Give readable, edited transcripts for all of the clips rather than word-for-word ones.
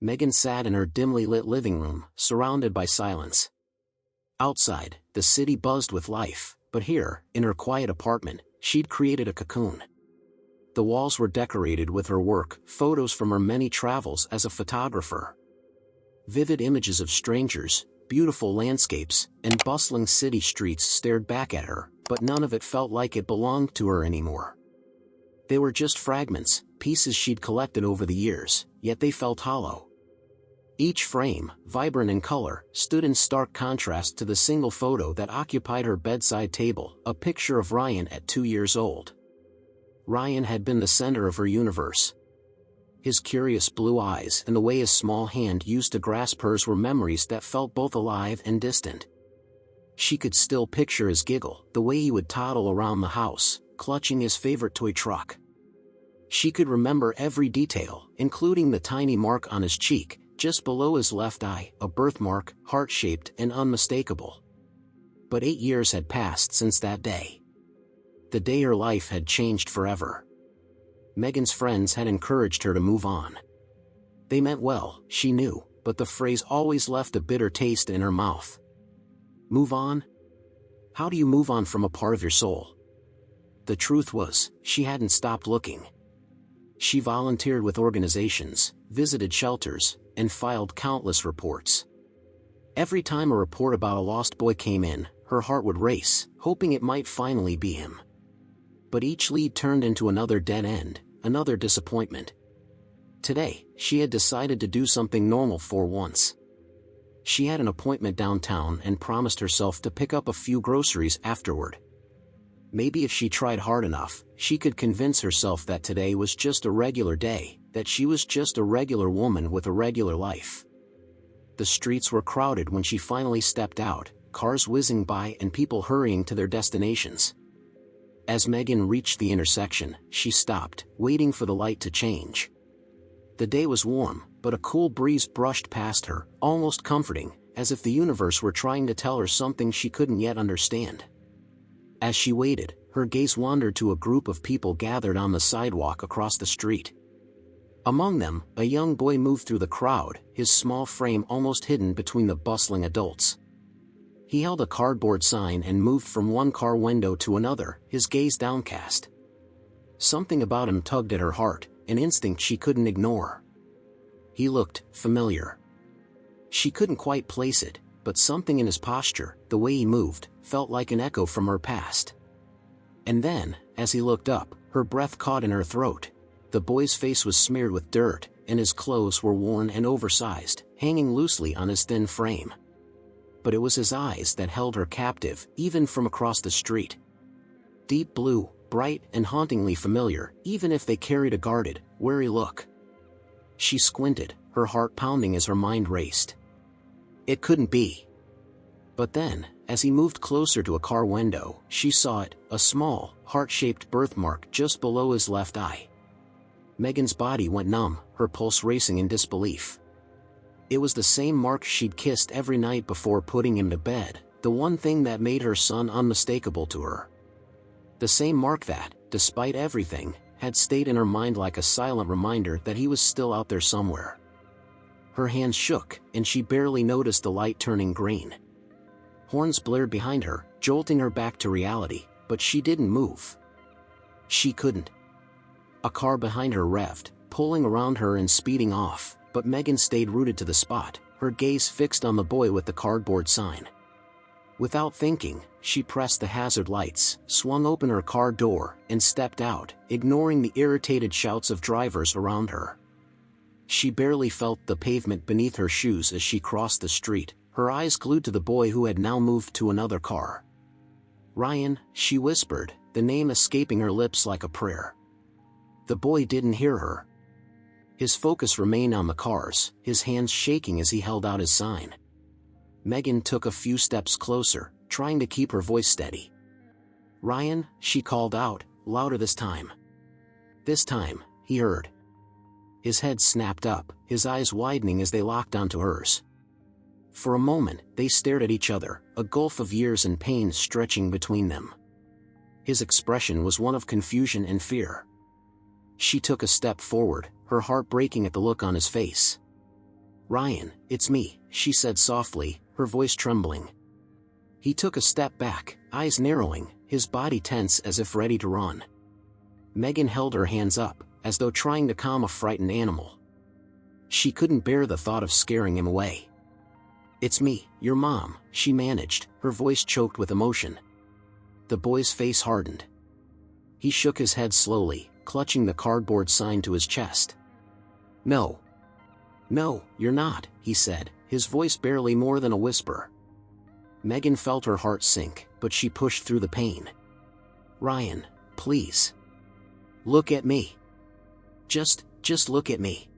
Megan sat in her dimly lit living room, surrounded by silence. Outside, the city buzzed with life, but here, in her quiet apartment, she'd created a cocoon. The walls were decorated with her work, photos from her many travels as a photographer. Vivid images of strangers, beautiful landscapes, and bustling city streets stared back at her, but none of it felt like it belonged to her anymore. They were just fragments, pieces she'd collected over the years, yet they felt hollow. Each frame, vibrant in color, stood in stark contrast to the single photo that occupied her bedside table, a picture of Ryan at 2 years old. Ryan had been the center of her universe. His curious blue eyes and the way his small hand used to grasp hers were memories that felt both alive and distant. She could still picture his giggle, the way he would toddle around the house, clutching his favorite toy truck. She could remember every detail, including the tiny mark on his cheek, just below his left eye, a birthmark, heart-shaped and unmistakable. But 8 years had passed since that day. The day her life had changed forever. Megan's friends had encouraged her to move on. They meant well, she knew, but the phrase always left a bitter taste in her mouth. Move on? How do you move on from a part of your soul? The truth was, she hadn't stopped looking. She volunteered with organizations, visited shelters, and filed countless reports. Every time a report about a lost boy came in, her heart would race, hoping it might finally be him. But each lead turned into another dead end, another disappointment. Today, she had decided to do something normal for once. She had an appointment downtown and promised herself to pick up a few groceries afterward. Maybe if she tried hard enough, she could convince herself that today was just a regular day, that she was just a regular woman with a regular life. The streets were crowded when she finally stepped out, cars whizzing by and people hurrying to their destinations. As Megan reached the intersection, she stopped, waiting for the light to change. The day was warm, but a cool breeze brushed past her, almost comforting, as if the universe were trying to tell her something she couldn't yet understand. As she waited, her gaze wandered to a group of people gathered on the sidewalk across the street. Among them, a young boy moved through the crowd, his small frame almost hidden between the bustling adults. He held a cardboard sign and moved from one car window to another, his gaze downcast. Something about him tugged at her heart, an instinct she couldn't ignore. He looked familiar. She couldn't quite place it, but something in his posture, the way he moved, felt like an echo from her past. And then, as he looked up, her breath caught in her throat. The boy's face was smeared with dirt, and his clothes were worn and oversized, hanging loosely on his thin frame. But it was his eyes that held her captive, even from across the street. Deep blue, bright and hauntingly familiar, even if they carried a guarded, wary look. She squinted, her heart pounding as her mind raced. It couldn't be. But then, as he moved closer to a car window, she saw it, a small, heart-shaped birthmark just below his left eye. Megan's body went numb, her pulse racing in disbelief. It was the same mark she'd kissed every night before putting him to bed, the one thing that made her son unmistakable to her. The same mark that, despite everything, had stayed in her mind like a silent reminder that he was still out there somewhere. Her hands shook, and she barely noticed the light turning green. Horns blared behind her, jolting her back to reality, but she didn't move. She couldn't. A car behind her revved, pulling around her and speeding off, but Megan stayed rooted to the spot, her gaze fixed on the boy with the cardboard sign. Without thinking, she pressed the hazard lights, swung open her car door, and stepped out, ignoring the irritated shouts of drivers around her. She barely felt the pavement beneath her shoes as she crossed the street, her eyes glued to the boy who had now moved to another car. Ryan, she whispered, the name escaping her lips like a prayer. The boy didn't hear her. His focus remained on the cars, his hands shaking as he held out his sign. Megan took a few steps closer, trying to keep her voice steady. Ryan, she called out, louder this time. This time, he heard. His head snapped up, his eyes widening as they locked onto hers. For a moment, they stared at each other, a gulf of years and pain stretching between them. His expression was one of confusion and fear. She took a step forward, her heart breaking at the look on his face. "Ryan, it's me," she said softly, her voice trembling. He took a step back, eyes narrowing, his body tense as if ready to run. Megan held her hands up, as though trying to calm a frightened animal. She couldn't bear the thought of scaring him away. "It's me, your mom," she managed, her voice choked with emotion. The boy's face hardened. He shook his head slowly, clutching the cardboard sign to his chest. "No. No, you're not," he said, his voice barely more than a whisper. Megan felt her heart sink, but she pushed through the pain. "Ryan, please. Look at me. Just look at me.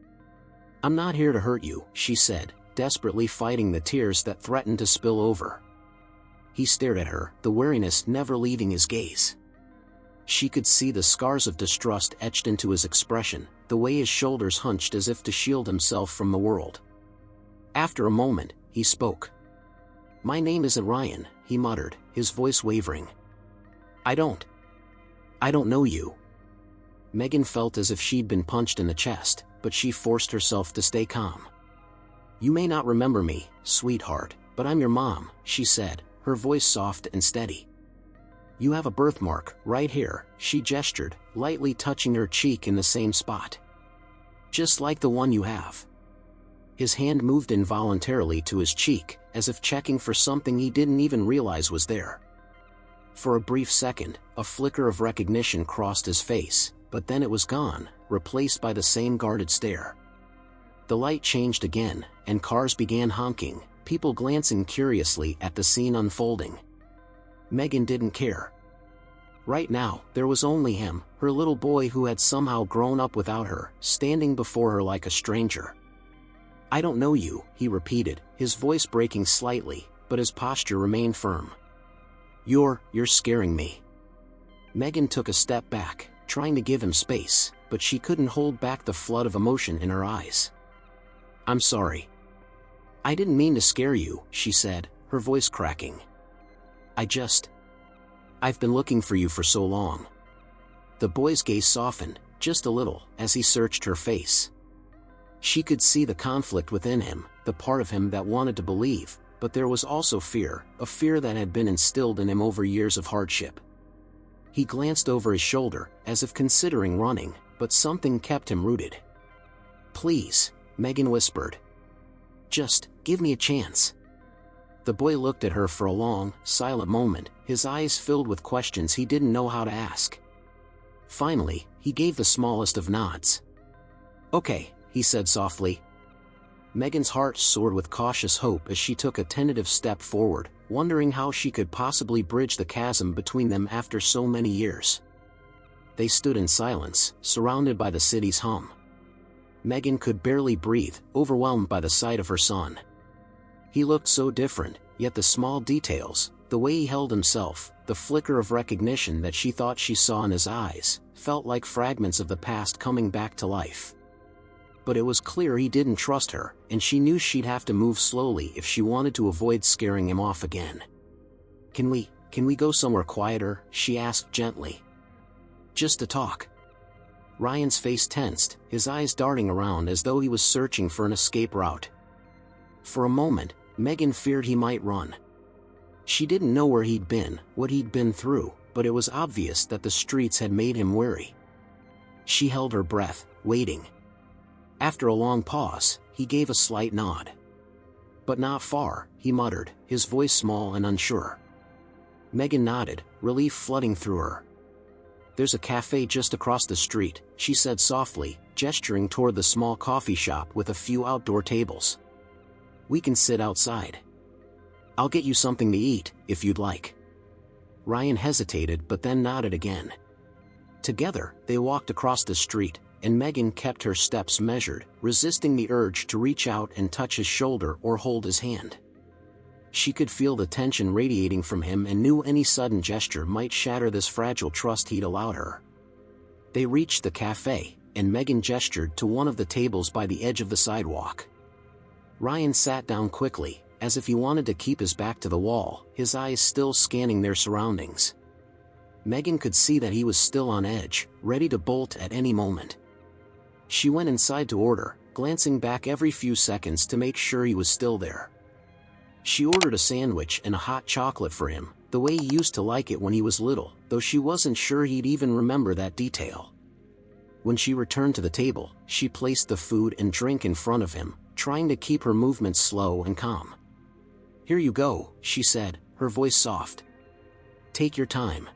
I'm not here to hurt you," she said, desperately fighting the tears that threatened to spill over. He stared at her, the weariness never leaving his gaze. She could see the scars of distrust etched into his expression, the way his shoulders hunched as if to shield himself from the world. After a moment, he spoke. "My name isn't Ryan," he muttered, his voice wavering. I don't know you." Megan felt as if she'd been punched in the chest, but she forced herself to stay calm. "You may not remember me, sweetheart, but I'm your mom," she said, her voice soft and steady. "You have a birthmark, right here," she gestured, lightly touching her cheek in the same spot. "Just like the one you have." His hand moved involuntarily to his cheek, as if checking for something he didn't even realize was there. For a brief second, a flicker of recognition crossed his face, but then it was gone, replaced by the same guarded stare. The light changed again, and cars began honking, people glancing curiously at the scene unfolding. Megan didn't care. Right now, there was only him, her little boy who had somehow grown up without her, standing before her like a stranger. "I don't know you," he repeated, his voice breaking slightly, but his posture remained firm. You're scaring me." Megan took a step back, trying to give him space, but she couldn't hold back the flood of emotion in her eyes. "I'm sorry. I didn't mean to scare you," she said, her voice cracking. I've been looking for you for so long." The boy's gaze softened, just a little, as he searched her face. She could see the conflict within him, the part of him that wanted to believe, but there was also fear, a fear that had been instilled in him over years of hardship. He glanced over his shoulder, as if considering running, but something kept him rooted. "Please," Megan whispered. "Just give me a chance." The boy looked at her for a long, silent moment, his eyes filled with questions he didn't know how to ask. Finally, he gave the smallest of nods. "Okay," he said softly. Megan's heart soared with cautious hope as she took a tentative step forward, wondering how she could possibly bridge the chasm between them after so many years. They stood in silence, surrounded by the city's hum. Megan could barely breathe, overwhelmed by the sight of her son. He looked so different, yet the small details, the way he held himself, the flicker of recognition that she thought she saw in his eyes, felt like fragments of the past coming back to life. But it was clear he didn't trust her, and she knew she'd have to move slowly if she wanted to avoid scaring him off again. Can we go somewhere quieter?" she asked gently. "Just to talk." Ryan's face tensed, his eyes darting around as though he was searching for an escape route. For a moment, Megan feared he might run. She didn't know where he'd been, what he'd been through, but it was obvious that the streets had made him weary. She held her breath, waiting. After a long pause, he gave a slight nod. "But not far," he muttered, his voice small and unsure. Megan nodded, relief flooding through her. "There's a cafe just across the street," she said softly, gesturing toward the small coffee shop with a few outdoor tables. "We can sit outside. I'll get you something to eat, if you'd like." Ryan hesitated but then nodded again. Together, they walked across the street, and Megan kept her steps measured, resisting the urge to reach out and touch his shoulder or hold his hand. She could feel the tension radiating from him and knew any sudden gesture might shatter this fragile trust he'd allowed her. They reached the cafe, and Megan gestured to one of the tables by the edge of the sidewalk. Ryan sat down quickly, as if he wanted to keep his back to the wall, his eyes still scanning their surroundings. Megan could see that he was still on edge, ready to bolt at any moment. She went inside to order, glancing back every few seconds to make sure he was still there. She ordered a sandwich and a hot chocolate for him, the way he used to like it when he was little, though she wasn't sure he'd even remember that detail. When she returned to the table, she placed the food and drink in front of him, trying to keep her movements slow and calm. "Here you go," she said, her voice soft. "Take your time."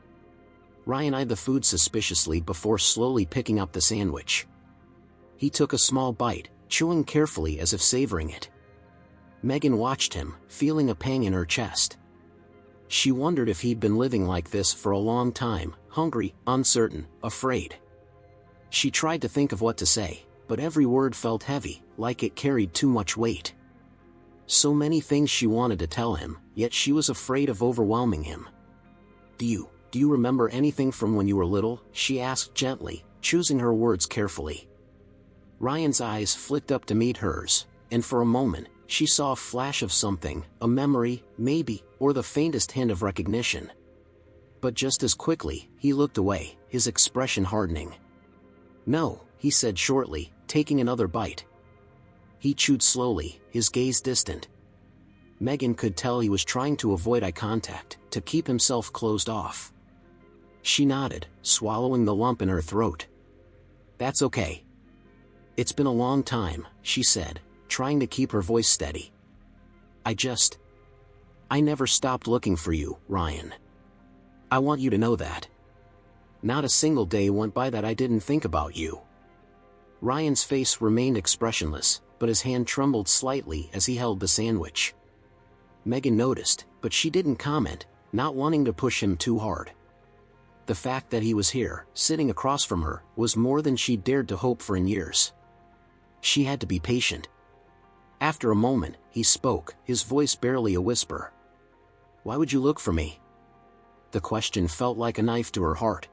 Ryan eyed the food suspiciously before slowly picking up the sandwich. He took a small bite, chewing carefully as if savoring it. Megan watched him, feeling a pang in her chest. She wondered if he'd been living like this for a long time, hungry, uncertain, afraid. She tried to think of what to say, but every word felt heavy, like it carried too much weight. So many things she wanted to tell him, yet she was afraid of overwhelming him. Do you remember anything from when you were little?" she asked gently, choosing her words carefully. Ryan's eyes flicked up to meet hers, and for a moment, she saw a flash of something, a memory, maybe, or the faintest hint of recognition. But just as quickly, he looked away, his expression hardening. "No," he said shortly, taking another bite. He chewed slowly, his gaze distant. Megan could tell he was trying to avoid eye contact, to keep himself closed off. She nodded, swallowing the lump in her throat. "That's okay. It's been a long time," she said, trying to keep her voice steady. I never stopped looking for you, Ryan. I want you to know that. Not a single day went by that I didn't think about you." Ryan's face remained expressionless, but his hand trembled slightly as he held the sandwich. Megan noticed, but she didn't comment, not wanting to push him too hard. The fact that he was here, sitting across from her, was more than she'd dared to hope for in years. She had to be patient. After a moment, he spoke, his voice barely a whisper. "Why would you look for me?" The question felt like a knife to her heart.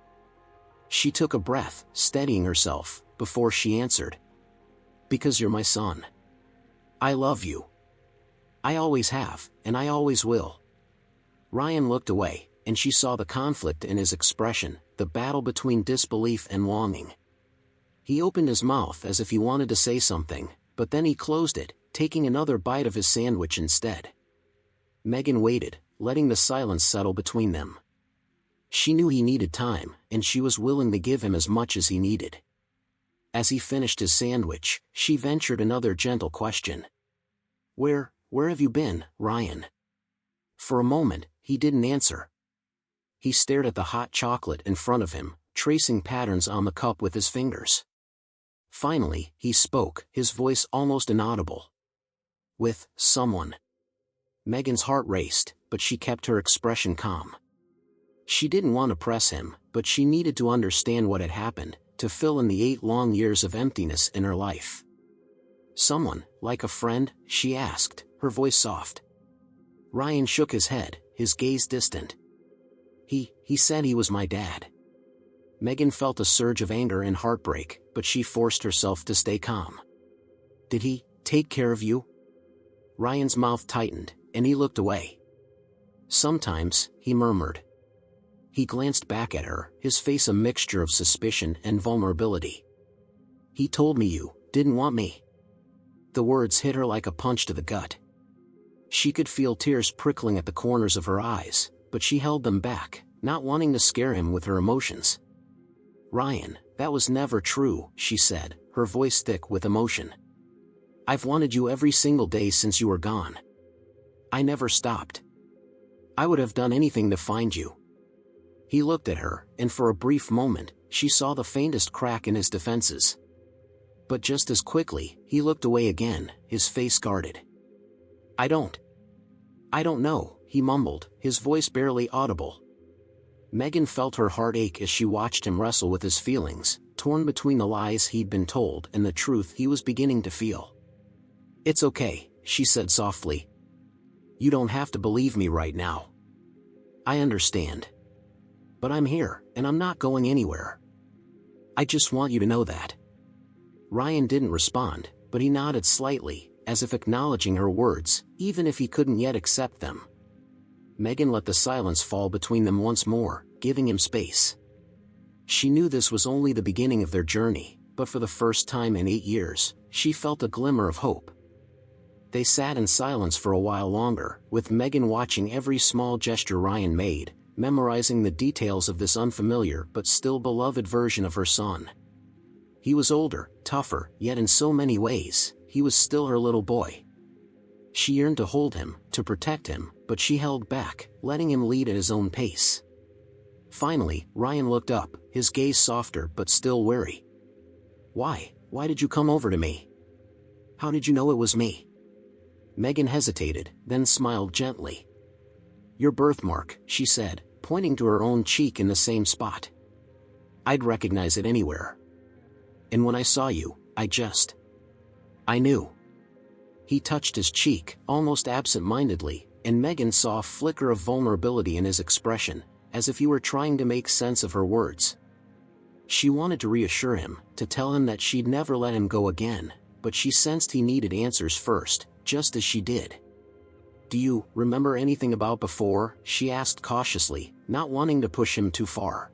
She took a breath, steadying herself, before she answered. "Because you're my son. I love you. I always have, and I always will." Ryan looked away, and she saw the conflict in his expression, the battle between disbelief and longing. He opened his mouth as if he wanted to say something, but then he closed it, taking another bite of his sandwich instead. Megan waited, letting the silence settle between them. She knew he needed time, and she was willing to give him as much as he needed. As he finished his sandwich, she ventured another gentle question. Where have you been, Ryan?" For a moment, he didn't answer. He stared at the hot chocolate in front of him, tracing patterns on the cup with his fingers. Finally, he spoke, his voice almost inaudible. "With someone." Megan's heart raced, but she kept her expression calm. She didn't want to press him, but she needed to understand what had happened, to fill in the 8 long years of emptiness in her life. "Someone, like a friend?" she asked, her voice soft. Ryan shook his head, his gaze distant. He said he was my dad." Megan felt a surge of anger and heartbreak, but she forced herself to stay calm. "Did he take care of you?" Ryan's mouth tightened, and he looked away. "Sometimes," he murmured. He glanced back at her, his face a mixture of suspicion and vulnerability. "He told me you didn't want me." The words hit her like a punch to the gut. She could feel tears prickling at the corners of her eyes, but she held them back, not wanting to scare him with her emotions. "Ryan, that was never true," she said, her voice thick with emotion. "I've wanted you every single day since you were gone. I never stopped. I would have done anything to find you." He looked at her, and for a brief moment, she saw the faintest crack in his defenses. But just as quickly, he looked away again, his face guarded. I don't know," he mumbled, his voice barely audible. Megan felt her heart ache as she watched him wrestle with his feelings, torn between the lies he'd been told and the truth he was beginning to feel. "It's okay," she said softly. "You don't have to believe me right now. I understand. But I'm here, and I'm not going anywhere. I just want you to know that." Ryan didn't respond, but he nodded slightly, as if acknowledging her words, even if he couldn't yet accept them. Megan let the silence fall between them once more, giving him space. She knew this was only the beginning of their journey, but for the first time in 8 years, she felt a glimmer of hope. They sat in silence for a while longer, with Megan watching every small gesture Ryan made, memorizing the details of this unfamiliar but still beloved version of her son. He was older, tougher, yet in so many ways, he was still her little boy. She yearned to hold him, to protect him, but she held back, letting him lead at his own pace. Finally, Ryan looked up, his gaze softer but still wary. "Why did you come over to me? How did you know it was me?" Megan hesitated, then smiled gently. "Your birthmark," she said, pointing to her own cheek in the same spot. "I'd recognize it anywhere. And when I saw you, I knew." He touched his cheek, almost absent-mindedly, and Megan saw a flicker of vulnerability in his expression, as if he were trying to make sense of her words. She wanted to reassure him, to tell him that she'd never let him go again, but she sensed he needed answers first, just as she did. "Do you remember anything about before?" she asked cautiously, not wanting to push him too far.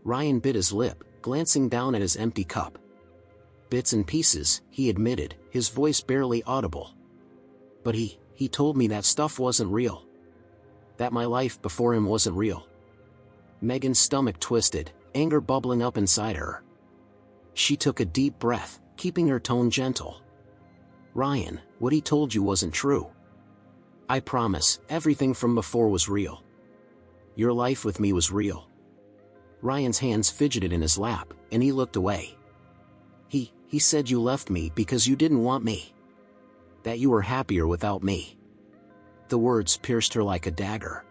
Ryan bit his lip, glancing down at his empty cup. "Bits and pieces," he admitted, his voice barely audible. "But he told me that stuff wasn't real. That my life before him wasn't real." Megan's stomach twisted, anger bubbling up inside her. She took a deep breath, keeping her tone gentle. "Ryan, what he told you wasn't true. I promise, everything from before was real. Your life with me was real." Ryan's hands fidgeted in his lap, and he looked away. He said you left me because you didn't want me. That you were happier without me." The words pierced her like a dagger.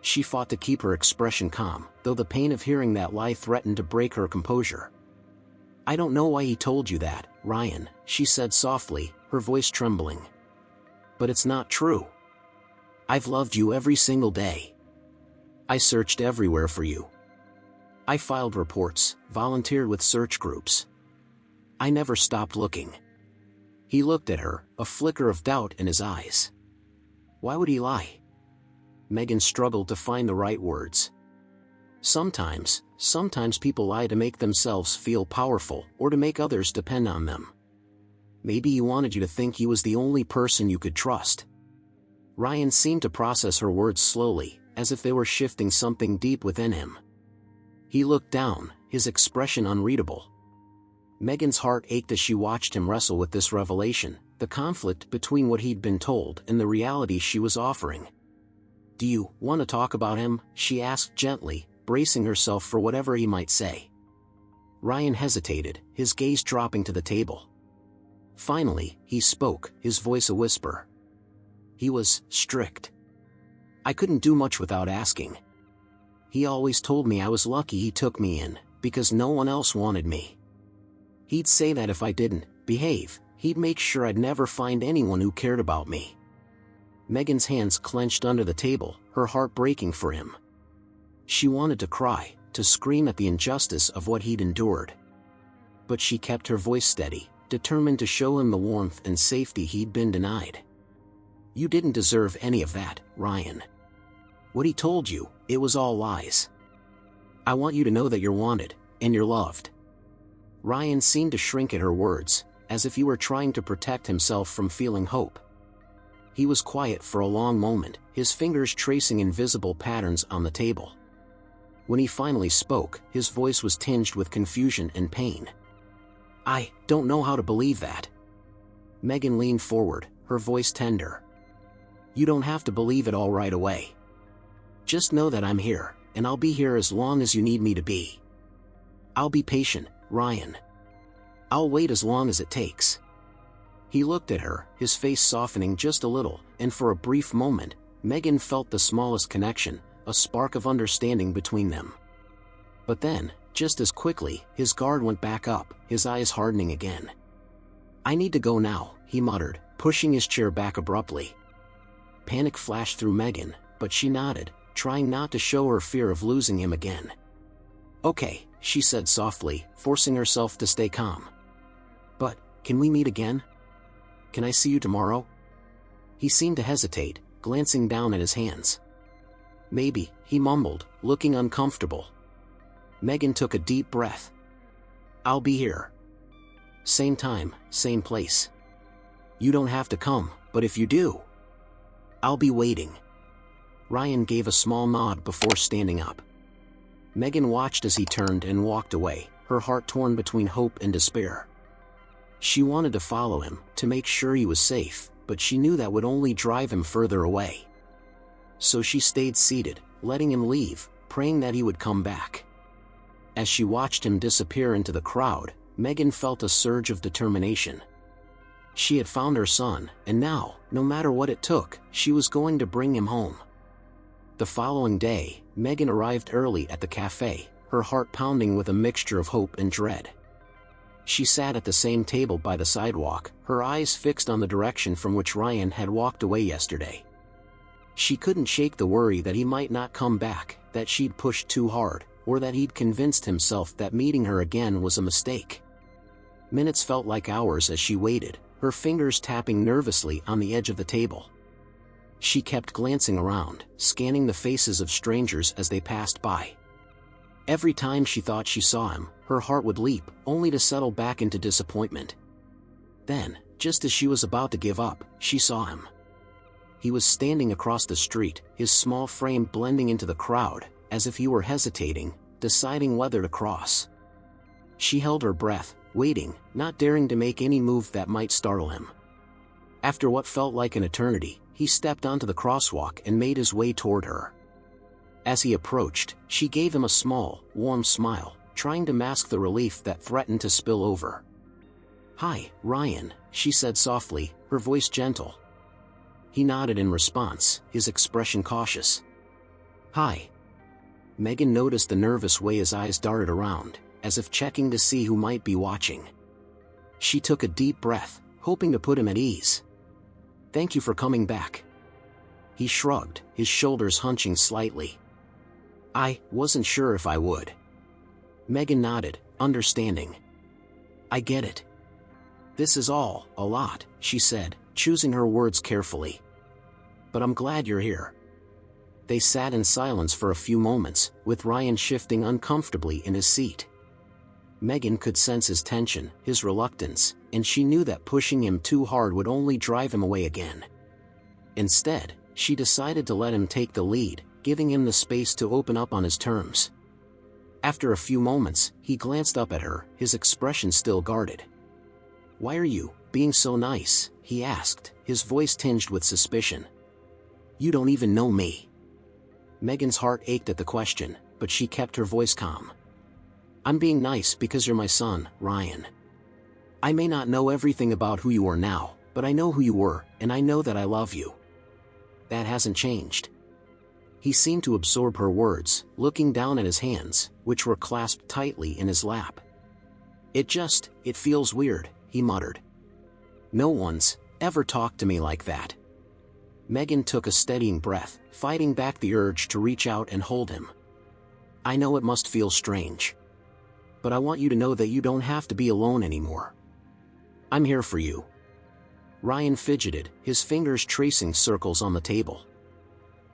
She fought to keep her expression calm, though the pain of hearing that lie threatened to break her composure. "I don't know why he told you that, Ryan," she said softly, her voice trembling. "But it's not true. I've loved you every single day. I searched everywhere for you. I filed reports, volunteered with search groups. I never stopped looking." He looked at her, a flicker of doubt in his eyes. Why would he lie? Megan struggled to find the right words. Sometimes people lie to make themselves feel powerful, or to make others depend on them. Maybe he wanted you to think he was the only person you could trust. Ryan seemed to process her words slowly, as if they were shifting something deep within him. He looked down, his expression unreadable. Megan's heart ached as she watched him wrestle with this revelation, the conflict between what he'd been told and the reality she was offering. "Do you want to talk about him?" she asked gently, bracing herself for whatever he might say. Ryan hesitated, his gaze dropping to the table. Finally, he spoke, his voice a whisper. "He was strict. I couldn't do much without asking. He always told me I was lucky he took me in, because no one else wanted me. He'd say that if I didn't behave, he'd make sure I'd never find anyone who cared about me." Megan's hands clenched under the table, her heart breaking for him. She wanted to cry, to scream at the injustice of what he'd endured. But she kept her voice steady, determined to show him the warmth and safety he'd been denied. "You didn't deserve any of that, Ryan. What he told you, it was all lies. I want you to know that you're wanted, and you're loved." Ryan seemed to shrink at her words, as if he were trying to protect himself from feeling hope. He was quiet for a long moment, his fingers tracing invisible patterns on the table. When he finally spoke, his voice was tinged with confusion and pain. "I don't know how to believe that." Megan leaned forward, her voice tender. "You don't have to believe it all right away. Just know that I'm here, and I'll be here as long as you need me to be. I'll be patient, Ryan. I'll wait as long as it takes." He looked at her, his face softening just a little, and for a brief moment, Megan felt the smallest connection, a spark of understanding between them. But then, just as quickly, his guard went back up, his eyes hardening again. "I need to go now," he muttered, pushing his chair back abruptly. Panic flashed through Megan, but she nodded, trying not to show her fear of losing him again. "Okay," she said softly, forcing herself to stay calm. "But, can we meet again? Can I see you tomorrow?" He seemed to hesitate, glancing down at his hands. "Maybe," he mumbled, looking uncomfortable. Megan took a deep breath. "I'll be here." same time, same place. You don't have to come, but if you do, I'll be waiting. Ryan gave a small nod before standing up. Megan watched as he turned and walked away, her heart torn between hope and despair. She wanted to follow him, to make sure he was safe, but she knew that would only drive him further away. So she stayed seated, letting him leave, praying that he would come back. As she watched him disappear into the crowd, Megan felt a surge of determination. She had found her son, and now, no matter what it took, she was going to bring him home. The following day, Megan arrived early at the cafe, her heart pounding with a mixture of hope and dread. She sat at the same table by the sidewalk, her eyes fixed on the direction from which Ryan had walked away yesterday. She couldn't shake the worry that he might not come back, that she'd pushed too hard, or that he'd convinced himself that meeting her again was a mistake. Minutes felt like hours as she waited, her fingers tapping nervously on the edge of the table. She kept glancing around, scanning the faces of strangers as they passed by. Every time she thought she saw him, her heart would leap, only to settle back into disappointment. Then, just as she was about to give up, she saw him. He was standing across the street, his small frame blending into the crowd, as if he were hesitating, deciding whether to cross. She held her breath, waiting, not daring to make any move that might startle him. After what felt like an eternity, he stepped onto the crosswalk and made his way toward her. As he approached, she gave him a small, warm smile, trying to mask the relief that threatened to spill over. "Hi, Ryan," she said softly, her voice gentle. He nodded in response, his expression cautious. "Hi." Megan noticed the nervous way his eyes darted around, as if checking to see who might be watching. She took a deep breath, hoping to put him at ease. "Thank you for coming back." He shrugged, his shoulders hunching slightly. "I wasn't sure if I would." Megan nodded, understanding. "I get it. This is all a lot," she said, choosing her words carefully. "But I'm glad you're here." They sat in silence for a few moments, with Ryan shifting uncomfortably in his seat. Megan could sense his tension, his reluctance, and she knew that pushing him too hard would only drive him away again. Instead, she decided to let him take the lead, giving him the space to open up on his terms. After a few moments, he glanced up at her, his expression still guarded. "Why are you being so nice?" he asked, his voice tinged with suspicion. "You don't even know me." Megan's heart ached at the question, but she kept her voice calm. "I'm being nice because you're my son, Ryan. I may not know everything about who you are now, but I know who you were, and I know that I love you. That hasn't changed." He seemed to absorb her words, looking down at his hands, which were clasped tightly in his lap. It feels weird," he muttered. "No one's ever talked to me like that." Megan took a steadying breath, fighting back the urge to reach out and hold him. "I know it must feel strange. But I want you to know that you don't have to be alone anymore. I'm here for you." Ryan fidgeted, his fingers tracing circles on the table.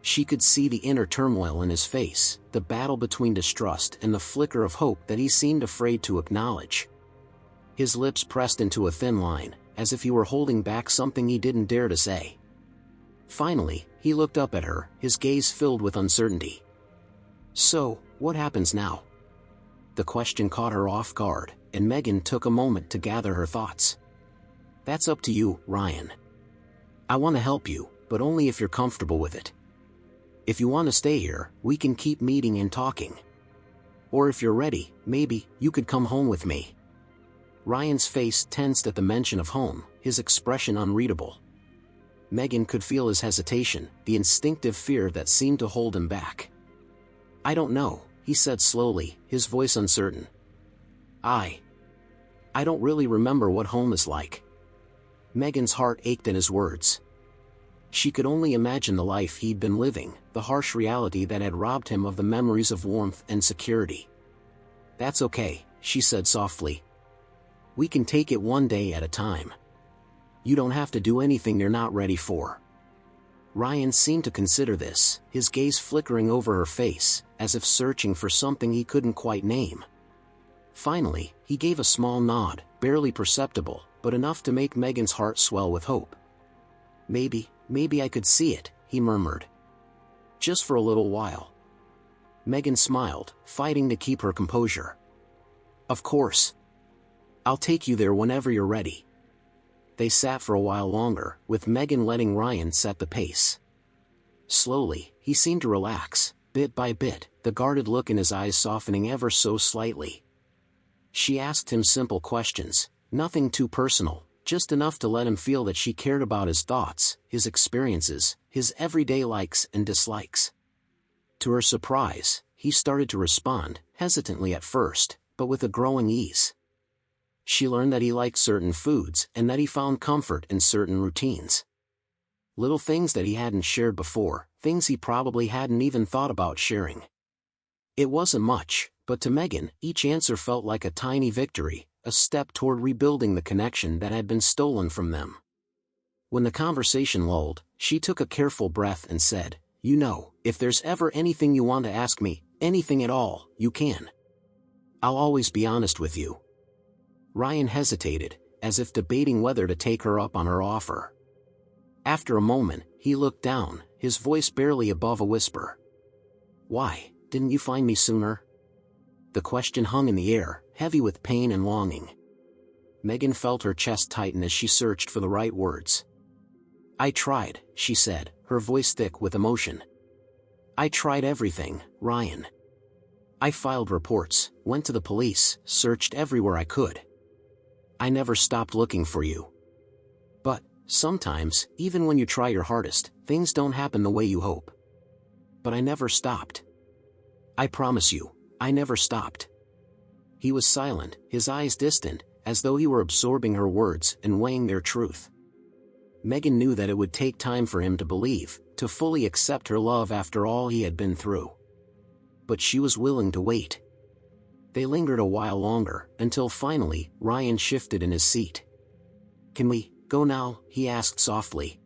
She could see the inner turmoil in his face, the battle between distrust and the flicker of hope that he seemed afraid to acknowledge. His lips pressed into a thin line, as if he were holding back something he didn't dare to say. Finally, he looked up at her, his gaze filled with uncertainty. "So, what happens now?" The question caught her off guard, and Megan took a moment to gather her thoughts. "That's up to you, Ryan. I want to help you, but only if you're comfortable with it. If you want to stay here, we can keep meeting and talking. Or if you're ready, maybe you could come home with me." Ryan's face tensed at the mention of home, his expression unreadable. Megan could feel his hesitation, the instinctive fear that seemed to hold him back. "I don't know," he said slowly, his voice uncertain. I don't really remember what home is like." Megan's heart ached at his words. She could only imagine the life he'd been living, the harsh reality that had robbed him of the memories of warmth and security. "That's okay," she said softly. "We can take it one day at a time. You don't have to do anything you're not ready for." Ryan seemed to consider this, his gaze flickering over her face, as if searching for something he couldn't quite name. Finally, he gave a small nod, barely perceptible, but enough to make Megan's heart swell with hope. Maybe I could see it, he murmured. Just for a little while. Megan smiled, fighting to keep her composure. Of course. I'll take you there whenever you're ready. They sat for a while longer, with Megan letting Ryan set the pace. Slowly, he seemed to relax, bit by bit, the guarded look in his eyes softening ever so slightly. She asked him simple questions, nothing too personal, just enough to let him feel that she cared about his thoughts, his experiences, his everyday likes and dislikes. To her surprise, he started to respond, hesitantly at first, but with a growing ease. She learned that he liked certain foods and that he found comfort in certain routines. Little things that he hadn't shared before, things he probably hadn't even thought about sharing. It wasn't much, but to Megan, each answer felt like a tiny victory, a step toward rebuilding the connection that had been stolen from them. When the conversation lulled, she took a careful breath and said, "You know, if there's ever anything you want to ask me, anything at all, you can. I'll always be honest with you." Ryan hesitated, as if debating whether to take her up on her offer. After a moment, he looked down, his voice barely above a whisper. "Why, didn't you find me sooner?" The question hung in the air, heavy with pain and longing. Megan felt her chest tighten as she searched for the right words. "I tried," she said, her voice thick with emotion. "I tried everything, Ryan. I filed reports, went to the police, searched everywhere I could. I never stopped looking for you. But, sometimes, even when you try your hardest, things don't happen the way you hope. But I never stopped. I promise you, I never stopped." He was silent, his eyes distant, as though he were absorbing her words and weighing their truth. Megan knew that it would take time for him to believe, to fully accept her love after all he had been through. But she was willing to wait. They lingered a while longer, until finally, Ryan shifted in his seat. "Can we go now?" he asked softly.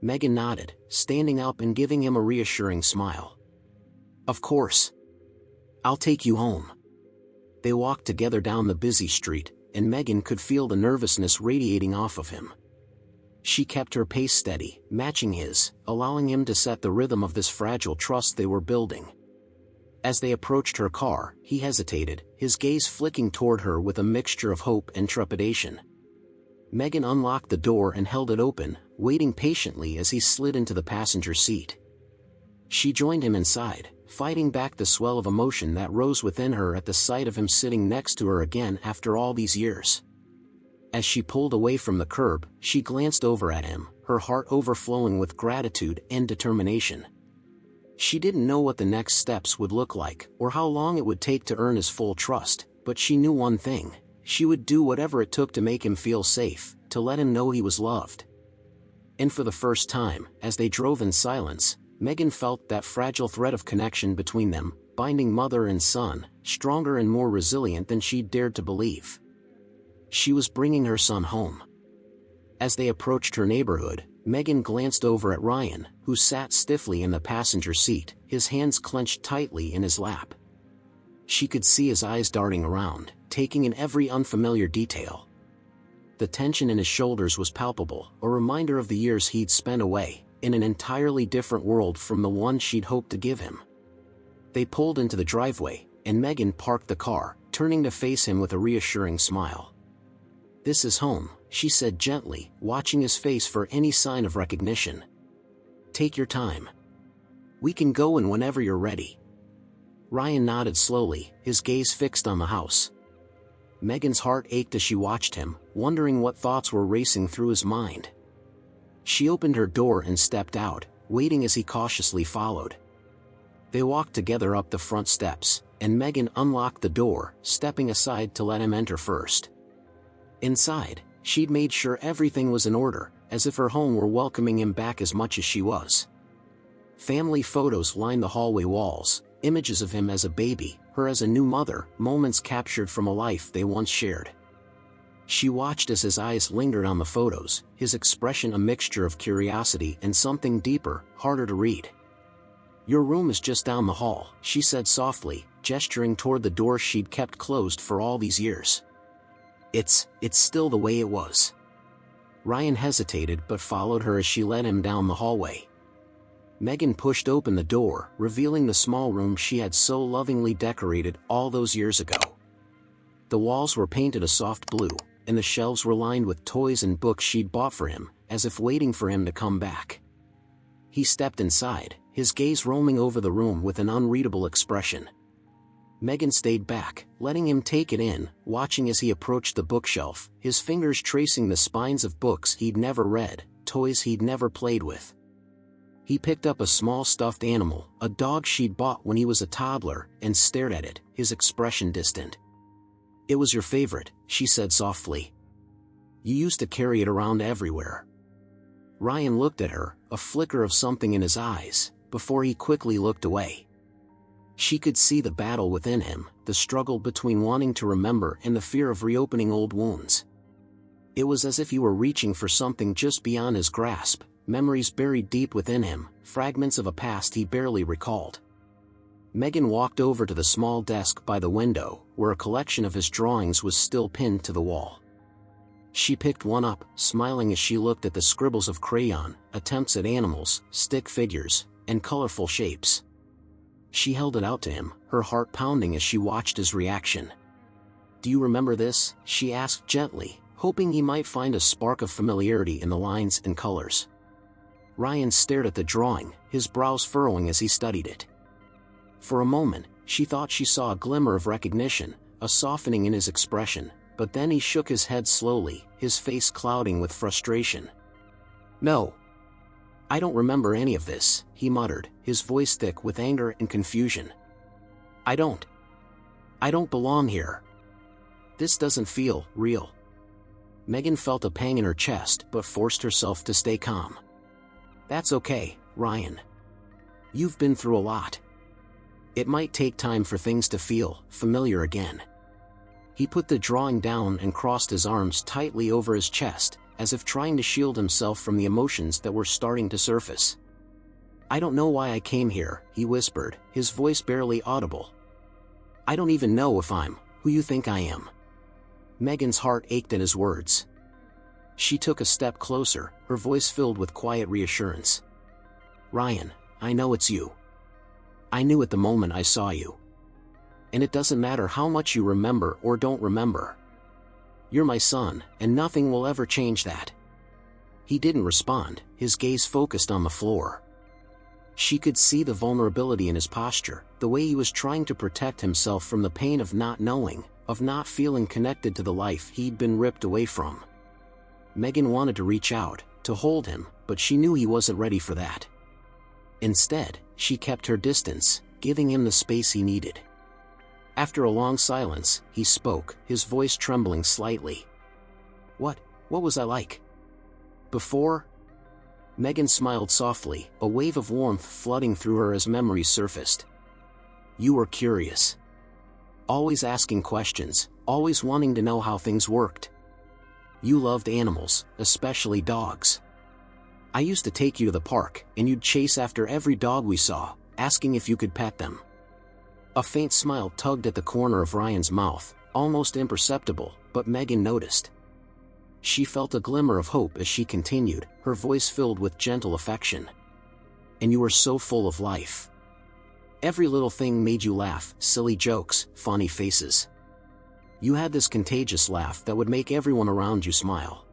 Megan nodded, standing up and giving him a reassuring smile. "Of course. I'll take you home." They walked together down the busy street, and Megan could feel the nervousness radiating off of him. She kept her pace steady, matching his, allowing him to set the rhythm of this fragile trust they were building. As they approached her car, he hesitated, his gaze flicking toward her with a mixture of hope and trepidation. Megan unlocked the door and held it open, waiting patiently as he slid into the passenger seat. She joined him inside, fighting back the swell of emotion that rose within her at the sight of him sitting next to her again after all these years. As she pulled away from the curb, she glanced over at him, her heart overflowing with gratitude and determination. She didn't know what the next steps would look like, or how long it would take to earn his full trust, but she knew one thing: she would do whatever it took to make him feel safe, to let him know he was loved. And for the first time, as they drove in silence, Megan felt that fragile thread of connection between them, binding mother and son, stronger and more resilient than she'd dared to believe. She was bringing her son home. As they approached her neighborhood, Megan glanced over at Ryan, who sat stiffly in the passenger seat, his hands clenched tightly in his lap. She could see his eyes darting around, taking in every unfamiliar detail. The tension in his shoulders was palpable, a reminder of the years he'd spent away, in an entirely different world from the one she'd hoped to give him. They pulled into the driveway, and Megan parked the car, turning to face him with a reassuring smile. "This is home," she said gently, watching his face for any sign of recognition. "Take your time. We can go in whenever you're ready." Ryan nodded slowly, his gaze fixed on the house. Megan's heart ached as she watched him, wondering what thoughts were racing through his mind. She opened her door and stepped out, waiting as he cautiously followed. They walked together up the front steps, and Megan unlocked the door, stepping aside to let him enter first. Inside, she'd made sure everything was in order, as if her home were welcoming him back as much as she was. Family photos lined the hallway walls, images of him as a baby, her as a new mother, moments captured from a life they once shared. She watched as his eyes lingered on the photos, his expression a mixture of curiosity and something deeper, harder to read. "Your room is just down the hall," she said softly, gesturing toward the door she'd kept closed for all these years. It's still the way it was. Ryan hesitated but followed her as she led him down the hallway. Megan pushed open the door, revealing the small room she had so lovingly decorated all those years ago. The walls were painted a soft blue, and the shelves were lined with toys and books she'd bought for him, as if waiting for him to come back. He stepped inside, his gaze roaming over the room with an unreadable expression. Megan stayed back, letting him take it in, watching as he approached the bookshelf, his fingers tracing the spines of books he'd never read, toys he'd never played with. He picked up a small stuffed animal, a dog she'd bought when he was a toddler, and stared at it, his expression distant. "It was your favorite," she said softly. "You used to carry it around everywhere." Ryan looked at her, a flicker of something in his eyes, before he quickly looked away. She could see the battle within him, the struggle between wanting to remember and the fear of reopening old wounds. It was as if he were reaching for something just beyond his grasp, memories buried deep within him, fragments of a past he barely recalled. Megan walked over to the small desk by the window, where a collection of his drawings was still pinned to the wall. She picked one up, smiling as she looked at the scribbles of crayon, attempts at animals, stick figures, and colorful shapes. She held it out to him, her heart pounding as she watched his reaction. "Do you remember this?" she asked gently, hoping he might find a spark of familiarity in the lines and colors. Ryan stared at the drawing, his brows furrowing as he studied it. For a moment, she thought she saw a glimmer of recognition, a softening in his expression, but then he shook his head slowly, his face clouding with frustration. "No. I don't remember any of this," he muttered, his voice thick with anger and confusion. I don't belong here. This doesn't feel real." Megan felt a pang in her chest but forced herself to stay calm. "That's okay, Ryan. You've been through a lot. It might take time for things to feel familiar again." He put the drawing down and crossed his arms tightly over his chest, as if trying to shield himself from the emotions that were starting to surface. "I don't know why I came here," he whispered, his voice barely audible. "I don't even know if I'm who you think I am." Megan's heart ached at his words. She took a step closer, her voice filled with quiet reassurance. "Ryan, I know it's you. I knew at the moment I saw you. And it doesn't matter how much you remember or don't remember. You're my son, and nothing will ever change that." He didn't respond, his gaze focused on the floor. She could see the vulnerability in his posture, the way he was trying to protect himself from the pain of not knowing, of not feeling connected to the life he'd been ripped away from. Megan wanted to reach out, to hold him, but she knew he wasn't ready for that. Instead, she kept her distance, giving him the space he needed. After a long silence, he spoke, his voice trembling slightly. What was I like before?" Megan smiled softly, a wave of warmth flooding through her as memories surfaced. "You were curious. Always asking questions, always wanting to know how things worked. You loved animals, especially dogs. I used to take you to the park, and you'd chase after every dog we saw, asking if you could pet them." A faint smile tugged at the corner of Ryan's mouth, almost imperceptible, but Megan noticed. She felt a glimmer of hope as she continued, her voice filled with gentle affection. "And you were so full of life. Every little thing made you laugh, silly jokes, funny faces. You had this contagious laugh that would make everyone around you smile."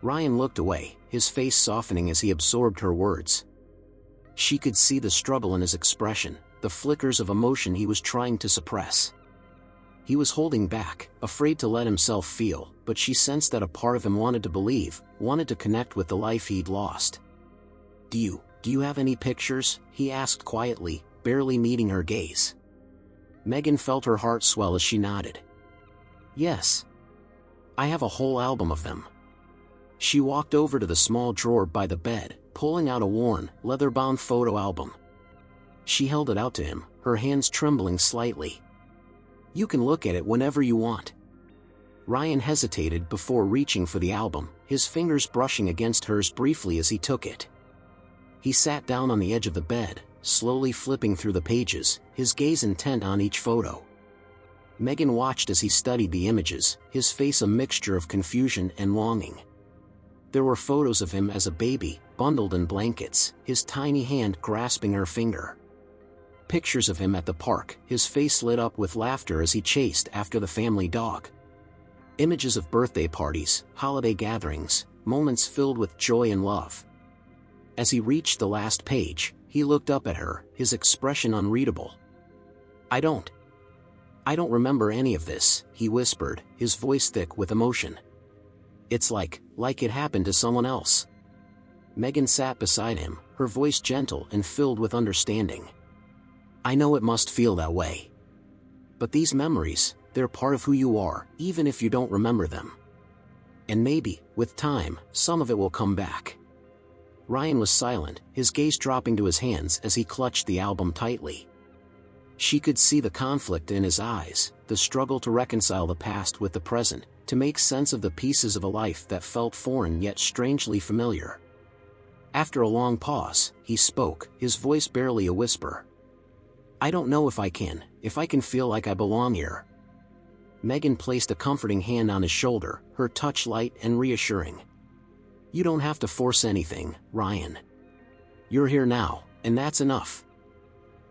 Ryan looked away, his face softening as he absorbed her words. She could see the struggle in his expression, the flickers of emotion he was trying to suppress. He was holding back, afraid to let himself feel, but she sensed that a part of him wanted to believe, wanted to connect with the life he'd lost. Do you have any pictures?" he asked quietly, barely meeting her gaze. Megan felt her heart swell as she nodded. "Yes. I have a whole album of them." She walked over to the small drawer by the bed, pulling out a worn, leather-bound photo album. She held it out to him, her hands trembling slightly. "You can look at it whenever you want." Ryan hesitated before reaching for the album, his fingers brushing against hers briefly as he took it. He sat down on the edge of the bed, slowly flipping through the pages, his gaze intent on each photo. Megan watched as he studied the images, his face a mixture of confusion and longing. There were photos of him as a baby, bundled in blankets, his tiny hand grasping her finger. Pictures of him at the park, his face lit up with laughter as he chased after the family dog. Images of birthday parties, holiday gatherings, moments filled with joy and love. As he reached the last page, he looked up at her, his expression unreadable. I don't remember any of this," he whispered, his voice thick with emotion. "It's like it happened to someone else." Megan sat beside him, her voice gentle and filled with understanding. "I know it must feel that way. But these memories, they're part of who you are, even if you don't remember them. And maybe, with time, some of it will come back." Ryan was silent, his gaze dropping to his hands as he clutched the album tightly. She could see the conflict in his eyes, the struggle to reconcile the past with the present, to make sense of the pieces of a life that felt foreign yet strangely familiar. After a long pause, he spoke, his voice barely a whisper. "I don't know if I can feel like I belong here." Megan placed a comforting hand on his shoulder, her touch light and reassuring. "You don't have to force anything, Ryan. You're here now, and that's enough.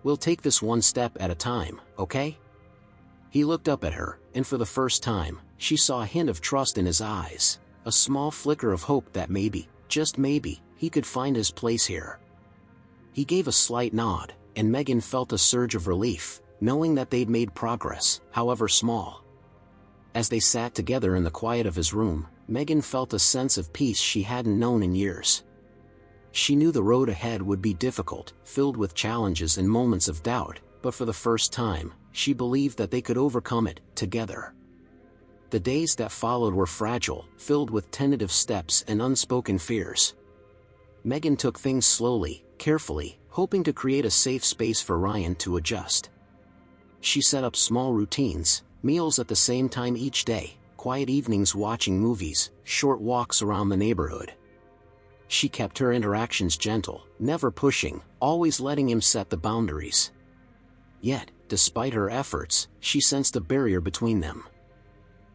We'll take this one step at a time, okay?" He looked up at her, and for the first time, she saw a hint of trust in his eyes, a small flicker of hope that maybe, just maybe, he could find his place here. He gave a slight nod, and Megan felt a surge of relief, knowing that they'd made progress, however small. As they sat together in the quiet of his room, Megan felt a sense of peace she hadn't known in years. She knew the road ahead would be difficult, filled with challenges and moments of doubt, but for the first time, she believed that they could overcome it, together. The days that followed were fragile, filled with tentative steps and unspoken fears. Megan took things slowly, carefully, hoping to create a safe space for Ryan to adjust. She set up small routines, meals at the same time each day, quiet evenings watching movies, short walks around the neighborhood. She kept her interactions gentle, never pushing, always letting him set the boundaries. Yet, despite her efforts, she sensed a barrier between them.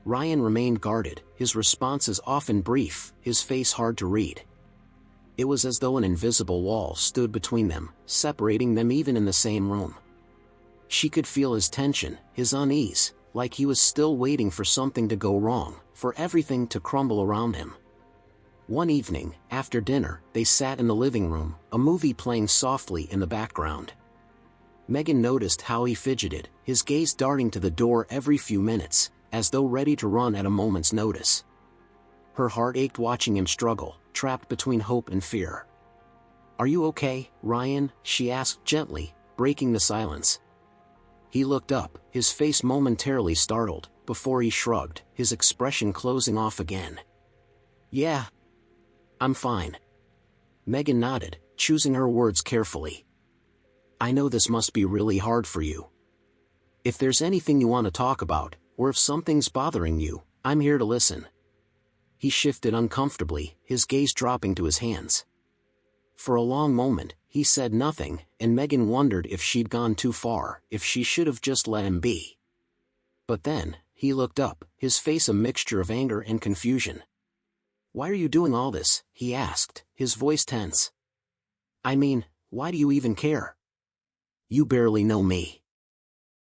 Ryan remained guarded, his responses often brief, his face hard to read. It was as though an invisible wall stood between them, separating them even in the same room. She could feel his tension, his unease, like he was still waiting for something to go wrong, for everything to crumble around him. One evening, after dinner, they sat in the living room, a movie playing softly in the background. Megan noticed how he fidgeted, his gaze darting to the door every few minutes, as though ready to run at a moment's notice. Her heart ached watching him struggle, trapped between hope and fear. "Are you okay, Ryan?" she asked gently, breaking the silence. He looked up, his face momentarily startled, before he shrugged, his expression closing off again. "Yeah. I'm fine." Megan nodded, choosing her words carefully. "I know this must be really hard for you. If there's anything you want to talk about, or if something's bothering you, I'm here to listen." He shifted uncomfortably, his gaze dropping to his hands. For a long moment, he said nothing, and Megan wondered if she'd gone too far, if she should have just let him be. But then, he looked up, his face a mixture of anger and confusion. "Why are you doing all this?" he asked, his voice tense. "I mean, why do you even care? You barely know me."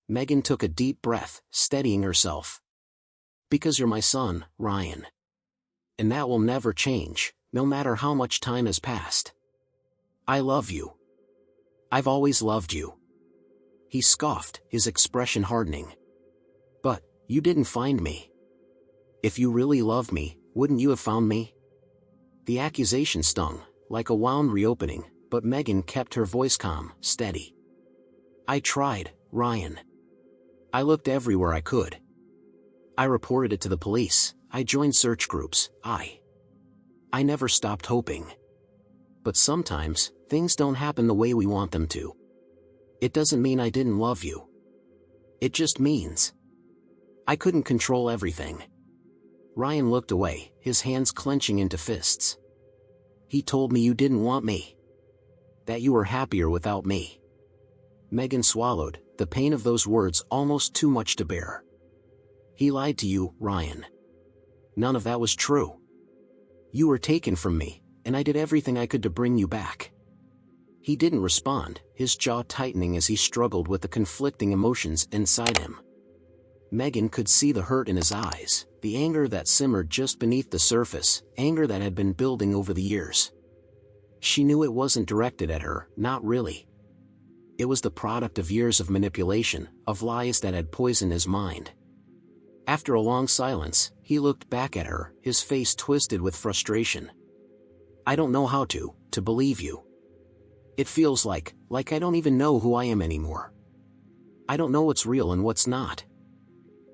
Megan took a deep breath, steadying herself. "Because you're my son, Ryan. And that will never change, no matter how much time has passed. I love you. I've always loved you." He scoffed, his expression hardening. "But, you didn't find me. If you really loved me, wouldn't you have found me?" The accusation stung, like a wound reopening, but Megan kept her voice calm, steady. "I tried, Ryan. I looked everywhere I could. I reported it to the police, I joined search groups, I never stopped hoping. But sometimes, things don't happen the way we want them to. It doesn't mean I didn't love you. It just means I couldn't control everything." Ryan looked away, his hands clenching into fists. "He told me you didn't want me. That you were happier without me." Megan swallowed, the pain of those words almost too much to bear. He lied to you, Ryan. None of that was true. You were taken from me, and I did everything I could to bring you back. He didn't respond, his jaw tightening as he struggled with the conflicting emotions inside him. Megan could see the hurt in his eyes, the anger that simmered just beneath the surface, anger that had been building over the years. She knew it wasn't directed at her, not really. It was the product of years of manipulation, of lies that had poisoned his mind. After a long silence, he looked back at her, his face twisted with frustration. I don't know how to believe you. It feels like I don't even know who I am anymore. I don't know what's real and what's not.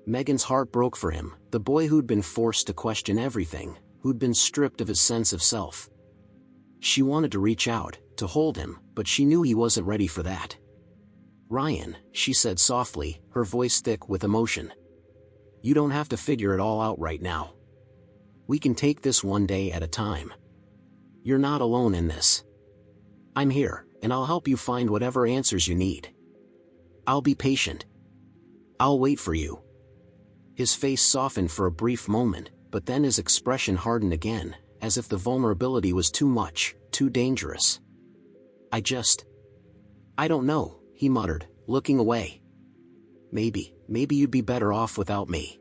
Megan's heart broke for him, the boy who'd been forced to question everything, who'd been stripped of his sense of self. She wanted to reach out, to hold him, but she knew he wasn't ready for that. Ryan, she said softly, her voice thick with emotion. You don't have to figure it all out right now. We can take this one day at a time. You're not alone in this. I'm here, and I'll help you find whatever answers you need. I'll be patient. I'll wait for you. His face softened for a brief moment, but then his expression hardened again, as if the vulnerability was too much, too dangerous. I don't know, he muttered, looking away. Maybe you'd be better off without me.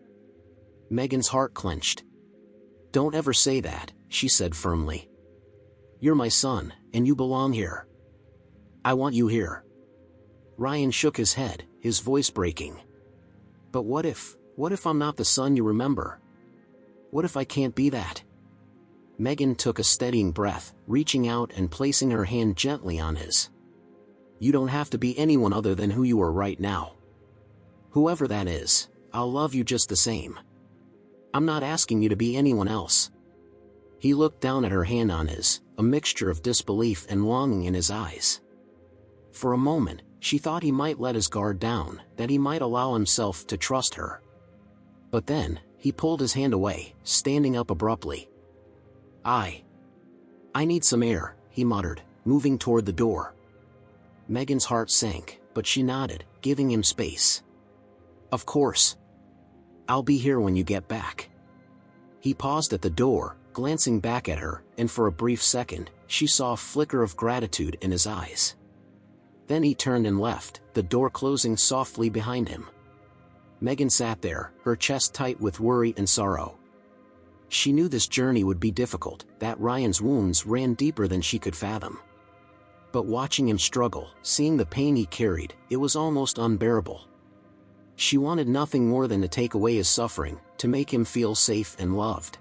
Megan's heart clenched. Don't ever say that, she said firmly. You're my son, and you belong here. I want you here. Ryan shook his head, his voice breaking. But what if I'm not the son you remember? What if I can't be that? Megan took a steadying breath, reaching out and placing her hand gently on his. You don't have to be anyone other than who you are right now. Whoever that is, I'll love you just the same. I'm not asking you to be anyone else. He looked down at her hand on his, a mixture of disbelief and longing in his eyes. For a moment, she thought he might let his guard down, that he might allow himself to trust her. But then, he pulled his hand away, standing up abruptly. I need some air, he muttered, moving toward the door. Megan's heart sank, but she nodded, giving him space. Of course. I'll be here when you get back. He paused at the door, glancing back at her, and for a brief second, she saw a flicker of gratitude in his eyes. Then he turned and left, the door closing softly behind him. Megan sat there, her chest tight with worry and sorrow. She knew this journey would be difficult, that Ryan's wounds ran deeper than she could fathom. But watching him struggle, seeing the pain he carried, it was almost unbearable. She wanted nothing more than to take away his suffering, to make him feel safe and loved.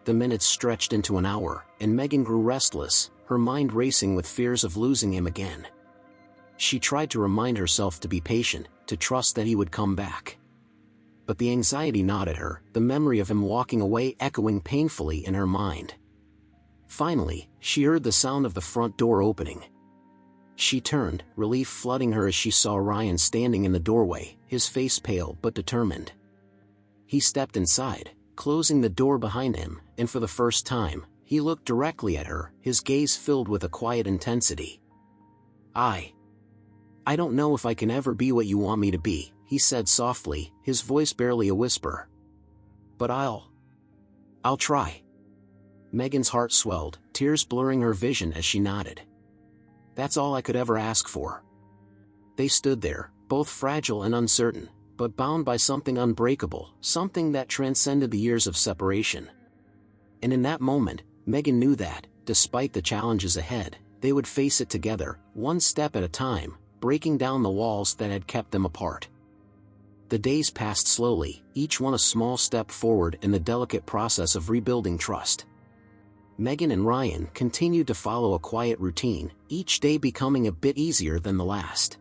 The minutes stretched into an hour, and Megan grew restless, her mind racing with fears of losing him again. She tried to remind herself to be patient, to trust that he would come back. But the anxiety gnawed at her, the memory of him walking away echoing painfully in her mind. Finally, she heard the sound of the front door opening. She turned, relief flooding her as she saw Ryan standing in the doorway, his face pale but determined. He stepped inside, closing the door behind him, and for the first time, he looked directly at her, his gaze filled with a quiet intensity. I don't know if I can ever be what you want me to be, he said softly, his voice barely a whisper. But I'll try. Megan's heart swelled, tears blurring her vision as she nodded. That's all I could ever ask for. They stood there, both fragile and uncertain, but bound by something unbreakable, something that transcended the years of separation. And in that moment, Megan knew that, despite the challenges ahead, they would face it together, one step at a time, breaking down the walls that had kept them apart. The days passed slowly, each one a small step forward in the delicate process of rebuilding trust. Megan and Ryan continued to follow a quiet routine, each day becoming a bit easier than the last.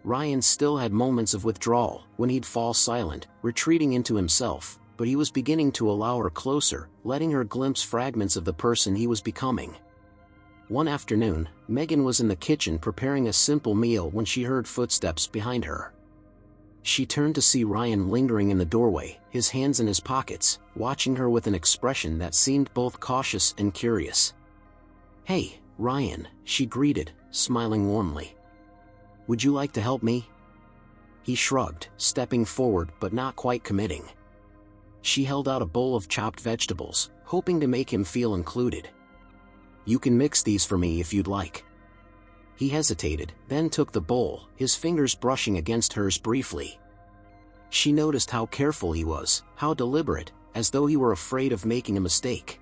Ryan still had moments of withdrawal, when he'd fall silent, retreating into himself, but he was beginning to allow her closer, letting her glimpse fragments of the person he was becoming. One afternoon, Megan was in the kitchen preparing a simple meal when she heard footsteps behind her. She turned to see Ryan lingering in the doorway, his hands in his pockets, watching her with an expression that seemed both cautious and curious. "Hey, Ryan," she greeted, smiling warmly. "Would you like to help me?" He shrugged, stepping forward but not quite committing. She held out a bowl of chopped vegetables, hoping to make him feel included. "You can mix these for me if you'd like." He hesitated, then took the bowl, his fingers brushing against hers briefly. She noticed how careful he was, how deliberate, as though he were afraid of making a mistake.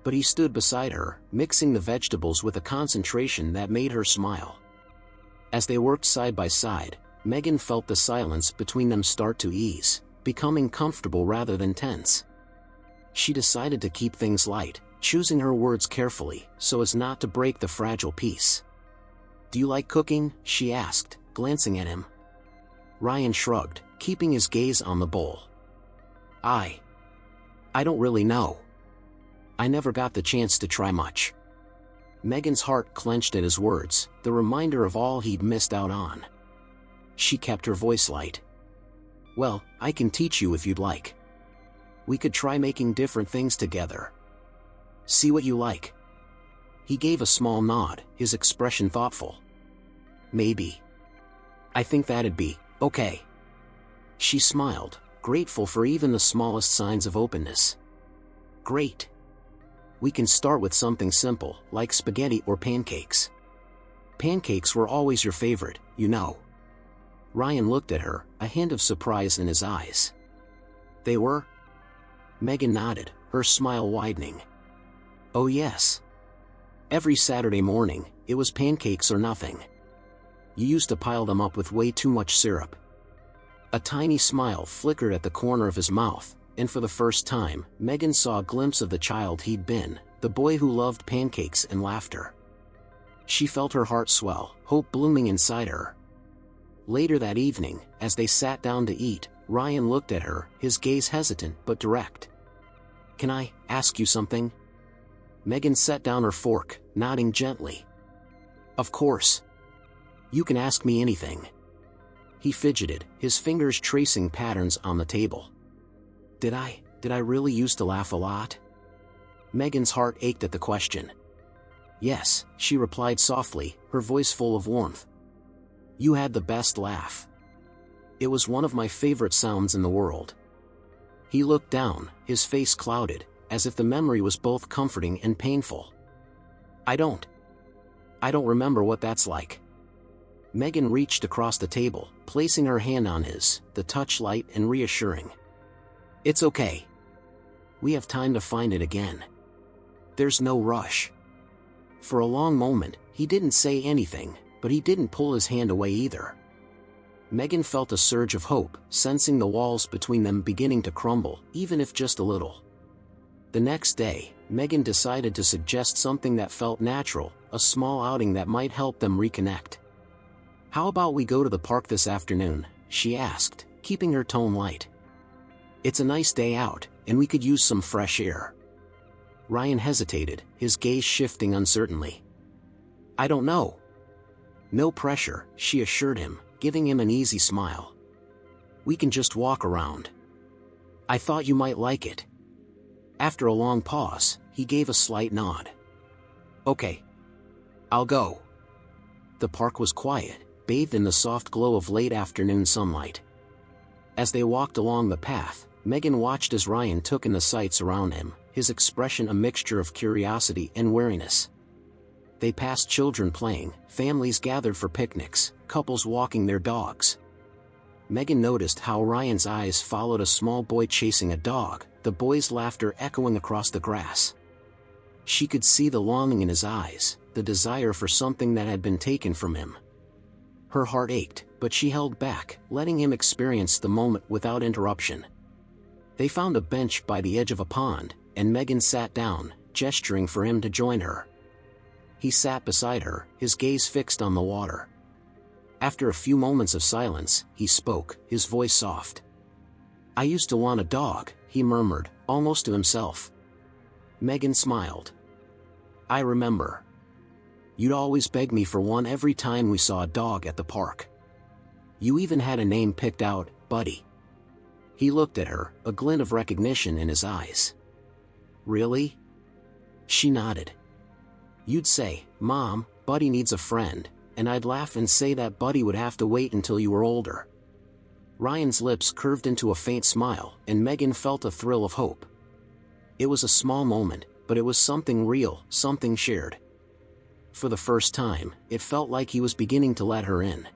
But he stood beside her, mixing the vegetables with a concentration that made her smile. As they worked side by side, Megan felt the silence between them start to ease, becoming comfortable rather than tense. She decided to keep things light, choosing her words carefully, so as not to break the fragile peace. "Do you like cooking?" she asked, glancing at him. Ryan shrugged, keeping his gaze on the bowl. I don't really know. I never got the chance to try much." Megan's heart clenched at his words, the reminder of all he'd missed out on. She kept her voice light. "Well, I can teach you if you'd like. We could try making different things together. See what you like." He gave a small nod, his expression thoughtful. "Maybe. I think that'd be okay." She smiled, grateful for even the smallest signs of openness. "Great. We can start with something simple, like spaghetti or pancakes. Pancakes were always your favorite, you know." Ryan looked at her, a hint of surprise in his eyes. "They were?" Megan nodded, her smile widening. "Oh yes. Every Saturday morning, it was pancakes or nothing. You used to pile them up with way too much syrup." A tiny smile flickered at the corner of his mouth, and for the first time, Megan saw a glimpse of the child he'd been, the boy who loved pancakes and laughter. She felt her heart swell, hope blooming inside her. Later that evening, as they sat down to eat, Ryan looked at her, his gaze hesitant but direct. "Can I ask you something?" Megan set down her fork, nodding gently. "Of course. You can ask me anything." He fidgeted, his fingers tracing patterns on the table. Did I really used to laugh a lot?" Megan's heart ached at the question. "Yes," she replied softly, her voice full of warmth. "You had the best laugh. It was one of my favorite sounds in the world." He looked down, his face clouded, as if the memory was both comforting and painful. I don't remember what that's like." Megan reached across the table, placing her hand on his, the touch light and reassuring. "It's okay. We have time to find it again. There's no rush." For a long moment, he didn't say anything, but he didn't pull his hand away either. Megan felt a surge of hope, sensing the walls between them beginning to crumble, even if just a little. The next day, Megan decided to suggest something that felt natural, a small outing that might help them reconnect. "How about we go to the park this afternoon?" she asked, keeping her tone light. "It's a nice day out, and we could use some fresh air." Ryan hesitated, his gaze shifting uncertainly. "I don't know." "No pressure," she assured him, giving him an easy smile. "We can just walk around. I thought you might like it." After a long pause, he gave a slight nod. "Okay. I'll go." The park was quiet, bathed in the soft glow of late afternoon sunlight. As they walked along the path, Megan watched as Ryan took in the sights around him, his expression a mixture of curiosity and wariness. They passed children playing, families gathered for picnics, couples walking their dogs. Megan noticed how Ryan's eyes followed a small boy chasing a dog, the boy's laughter echoing across the grass. She could see the longing in his eyes, the desire for something that had been taken from him. Her heart ached, but she held back, letting him experience the moment without interruption. They found a bench by the edge of a pond, and Megan sat down, gesturing for him to join her. He sat beside her, his gaze fixed on the water. After a few moments of silence, he spoke, his voice soft. "I used to want a dog," he murmured, almost to himself. Megan smiled. "I remember. You'd always beg me for one every time we saw a dog at the park. You even had a name picked out, Buddy." He looked at her, a glint of recognition in his eyes. "Really?" She nodded. "You'd say, 'Mom, Buddy needs a friend,' and I'd laugh and say that Buddy would have to wait until you were older." Ryan's lips curved into a faint smile, and Megan felt a thrill of hope. It was a small moment, but it was something real, something shared. For the first time, it felt like he was beginning to let her in.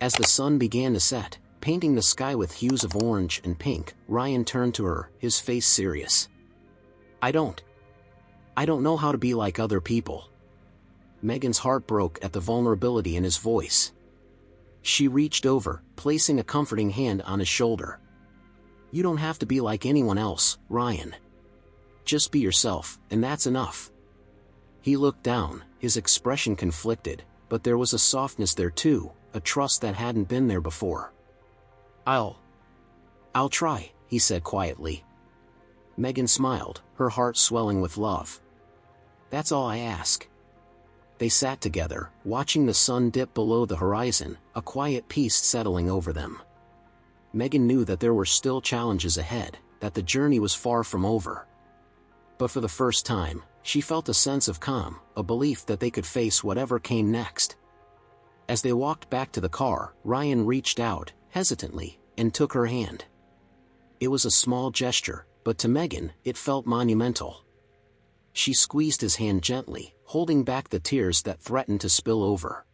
As the sun began to set, painting the sky with hues of orange and pink, Ryan turned to her, his face serious. I don't know how to be like other people." Megan's heart broke at the vulnerability in his voice. She reached over, placing a comforting hand on his shoulder. "You don't have to be like anyone else, Ryan. Just be yourself, and that's enough." He looked down, his expression conflicted, but there was a softness there too, a trust that hadn't been there before. I'll try," he said quietly. Megan smiled, her heart swelling with love. "That's all I ask." They sat together, watching the sun dip below the horizon, a quiet peace settling over them. Megan knew that there were still challenges ahead, that the journey was far from over. But for the first time, she felt a sense of calm, a belief that they could face whatever came next. As they walked back to the car, Ryan reached out, hesitantly, and took her hand. It was a small gesture, but to Megan, it felt monumental. She squeezed his hand gently, holding back the tears that threatened to spill over.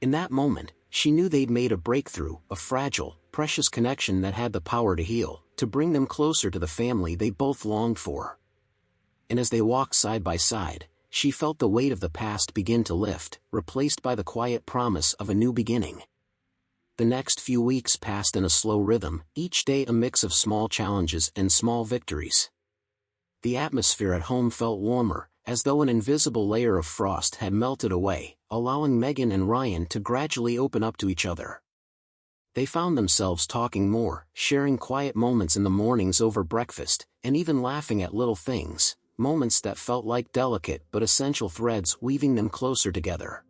In that moment, she knew they'd made a breakthrough, a fragile, precious connection that had the power to heal, to bring them closer to the family they both longed for. And as they walked side by side, she felt the weight of the past begin to lift, replaced by the quiet promise of a new beginning. The next few weeks passed in a slow rhythm, each day a mix of small challenges and small victories. The atmosphere at home felt warmer, as though an invisible layer of frost had melted away, allowing Megan and Ryan to gradually open up to each other. They found themselves talking more, sharing quiet moments in the mornings over breakfast, and even laughing at little things, moments that felt like delicate but essential threads weaving them closer together.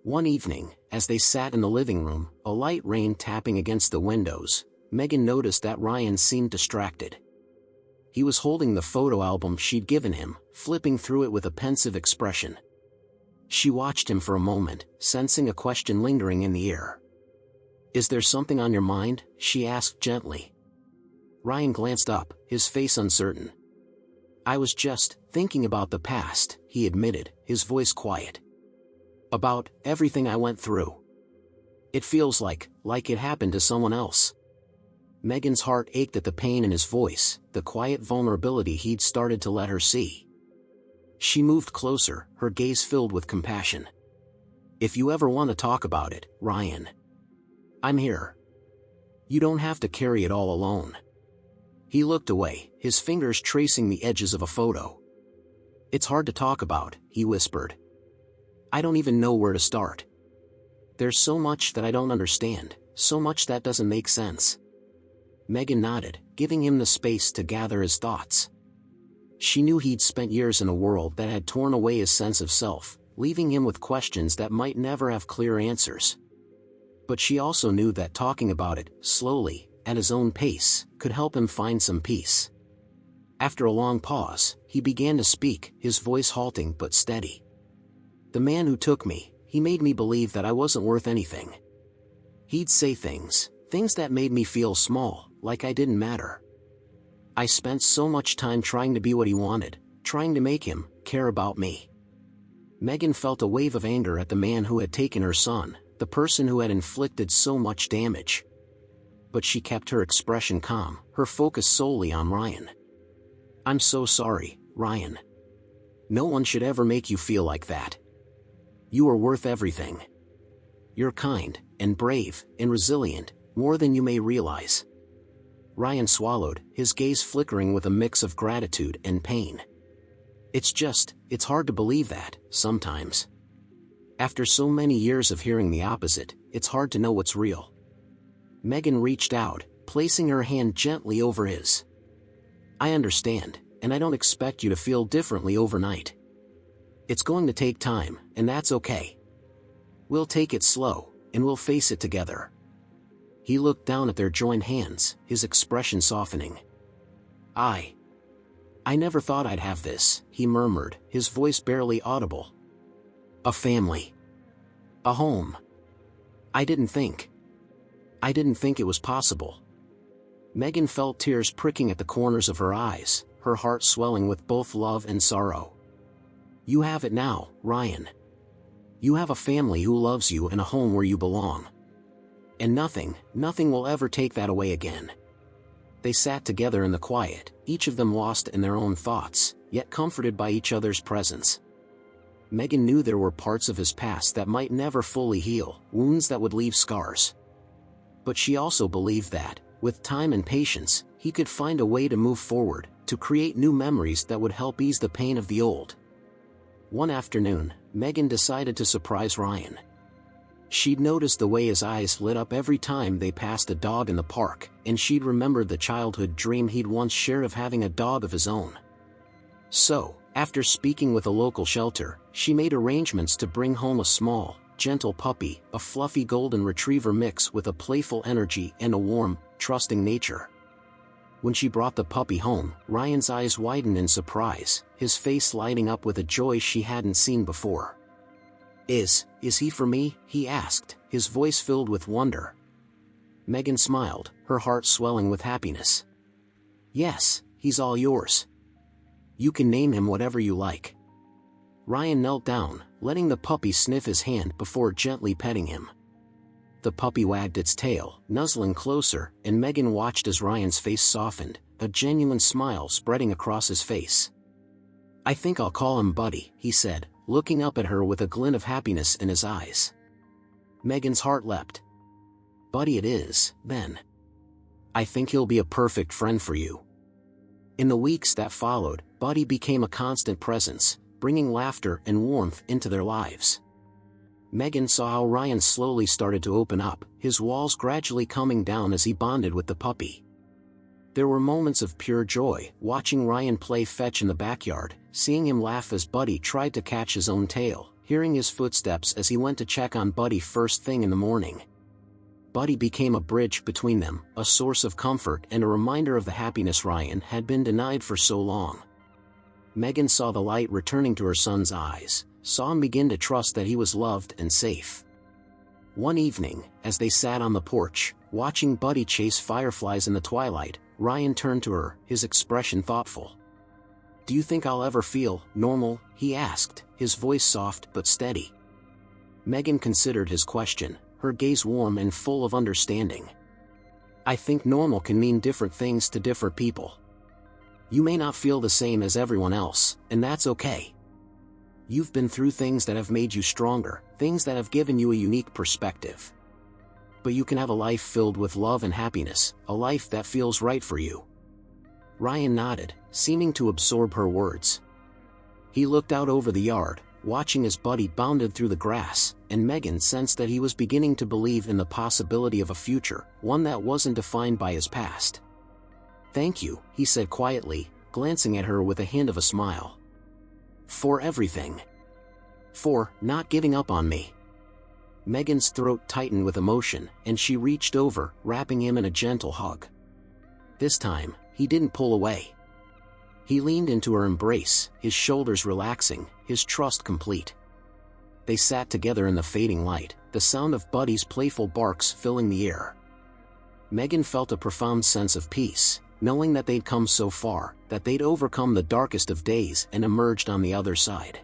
One evening, as they sat in the living room, a light rain tapping against the windows, Megan noticed that Ryan seemed distracted. He was holding the photo album she'd given him, flipping through it with a pensive expression. She watched him for a moment, sensing a question lingering in the air. "Is there something on your mind?" she asked gently. Ryan glanced up, his face uncertain. "I was just thinking about the past," he admitted, his voice quiet. "About everything I went through. It feels like it happened to someone else." Megan's heart ached at the pain in his voice, the quiet vulnerability he'd started to let her see. She moved closer, her gaze filled with compassion. "If you ever want to talk about it, Ryan, I'm here. You don't have to carry it all alone." He looked away, his fingers tracing the edges of a photo. "It's hard to talk about," he whispered. "I don't even know where to start. There's so much that I don't understand, so much that doesn't make sense." Megan nodded, giving him the space to gather his thoughts. She knew he'd spent years in a world that had torn away his sense of self, leaving him with questions that might never have clear answers. But she also knew that talking about it, slowly, at his own pace, could help him find some peace. After a long pause, he began to speak, his voice halting but steady. "The man who took me, he made me believe that I wasn't worth anything. He'd say things that made me feel small, like I didn't matter. I spent so much time trying to be what he wanted, trying to make him care about me." Megan felt a wave of anger at the man who had taken her son, the person who had inflicted so much damage. But she kept her expression calm, her focus solely on Ryan. "I'm so sorry, Ryan. No one should ever make you feel like that. You are worth everything. You're kind, and brave, and resilient, more than you may realize." Ryan swallowed, his gaze flickering with a mix of gratitude and pain. It's hard to believe that, sometimes. After so many years of hearing the opposite, it's hard to know what's real." Megan reached out, placing her hand gently over his. "I understand, and I don't expect you to feel differently overnight. It's going to take time, and that's okay. We'll take it slow, and we'll face it together." He looked down at their joined hands, his expression softening. I never thought I'd have this," he murmured, his voice barely audible. "A family. A home. I didn't think I didn't think it was possible." Megan felt tears pricking at the corners of her eyes, her heart swelling with both love and sorrow. "You have it now, Ryan. You have a family who loves you and a home where you belong. And nothing will ever take that away again." They sat together in the quiet, each of them lost in their own thoughts, yet comforted by each other's presence. Megan knew there were parts of his past that might never fully heal, wounds that would leave scars. But she also believed that, with time and patience, he could find a way to move forward, to create new memories that would help ease the pain of the old. One afternoon, Megan decided to surprise Ryan. She'd noticed the way his eyes lit up every time they passed a dog in the park, and she'd remembered the childhood dream he'd once shared of having a dog of his own. So, after speaking with a local shelter, she made arrangements to bring home a small, gentle puppy, a fluffy golden retriever mix with a playful energy and a warm, trusting nature. When she brought the puppy home, Ryan's eyes widened in surprise, his face lighting up with a joy she hadn't seen before. Is he for me?" he asked, his voice filled with wonder. Megan smiled, her heart swelling with happiness. "Yes, he's all yours. You can name him whatever you like." Ryan knelt down, letting the puppy sniff his hand before gently petting him. The puppy wagged its tail, nuzzling closer, and Megan watched as Ryan's face softened, a genuine smile spreading across his face. "I think I'll call him Buddy," he said, looking up at her with a glint of happiness in his eyes. Megan's heart leapt. "Buddy it is, then. I think he'll be a perfect friend for you." In the weeks that followed, Buddy became a constant presence, bringing laughter and warmth into their lives. Megan saw how Ryan slowly started to open up, his walls gradually coming down as he bonded with the puppy. There were moments of pure joy, watching Ryan play fetch in the backyard, seeing him laugh as Buddy tried to catch his own tail, hearing his footsteps as he went to check on Buddy first thing in the morning. Buddy became a bridge between them, a source of comfort and a reminder of the happiness Ryan had been denied for so long. Megan saw the light returning to her son's eyes, saw him begin to trust that he was loved and safe. One evening, as they sat on the porch, watching Buddy chase fireflies in the twilight, Ryan turned to her, his expression thoughtful. "Do you think I'll ever feel normal?" he asked, his voice soft but steady. Megan considered his question, her gaze warm and full of understanding. "I think normal can mean different things to different people. You may not feel the same as everyone else, and that's okay. You've been through things that have made you stronger, things that have given you a unique perspective. But you can have a life filled with love and happiness, a life that feels right for you." Ryan nodded, seeming to absorb her words. He looked out over the yard, watching as Buddy bounded through the grass, and Megan sensed that he was beginning to believe in the possibility of a future, one that wasn't defined by his past. "Thank you," he said quietly, glancing at her with a hint of a smile. "For everything. For not giving up on me." Megan's throat tightened with emotion, and she reached over, wrapping him in a gentle hug. This time, he didn't pull away. He leaned into her embrace, his shoulders relaxing, his trust complete. They sat together in the fading light, the sound of Buddy's playful barks filling the air. Megan felt a profound sense of peace, knowing that they'd come so far, that they'd overcome the darkest of days and emerged on the other side.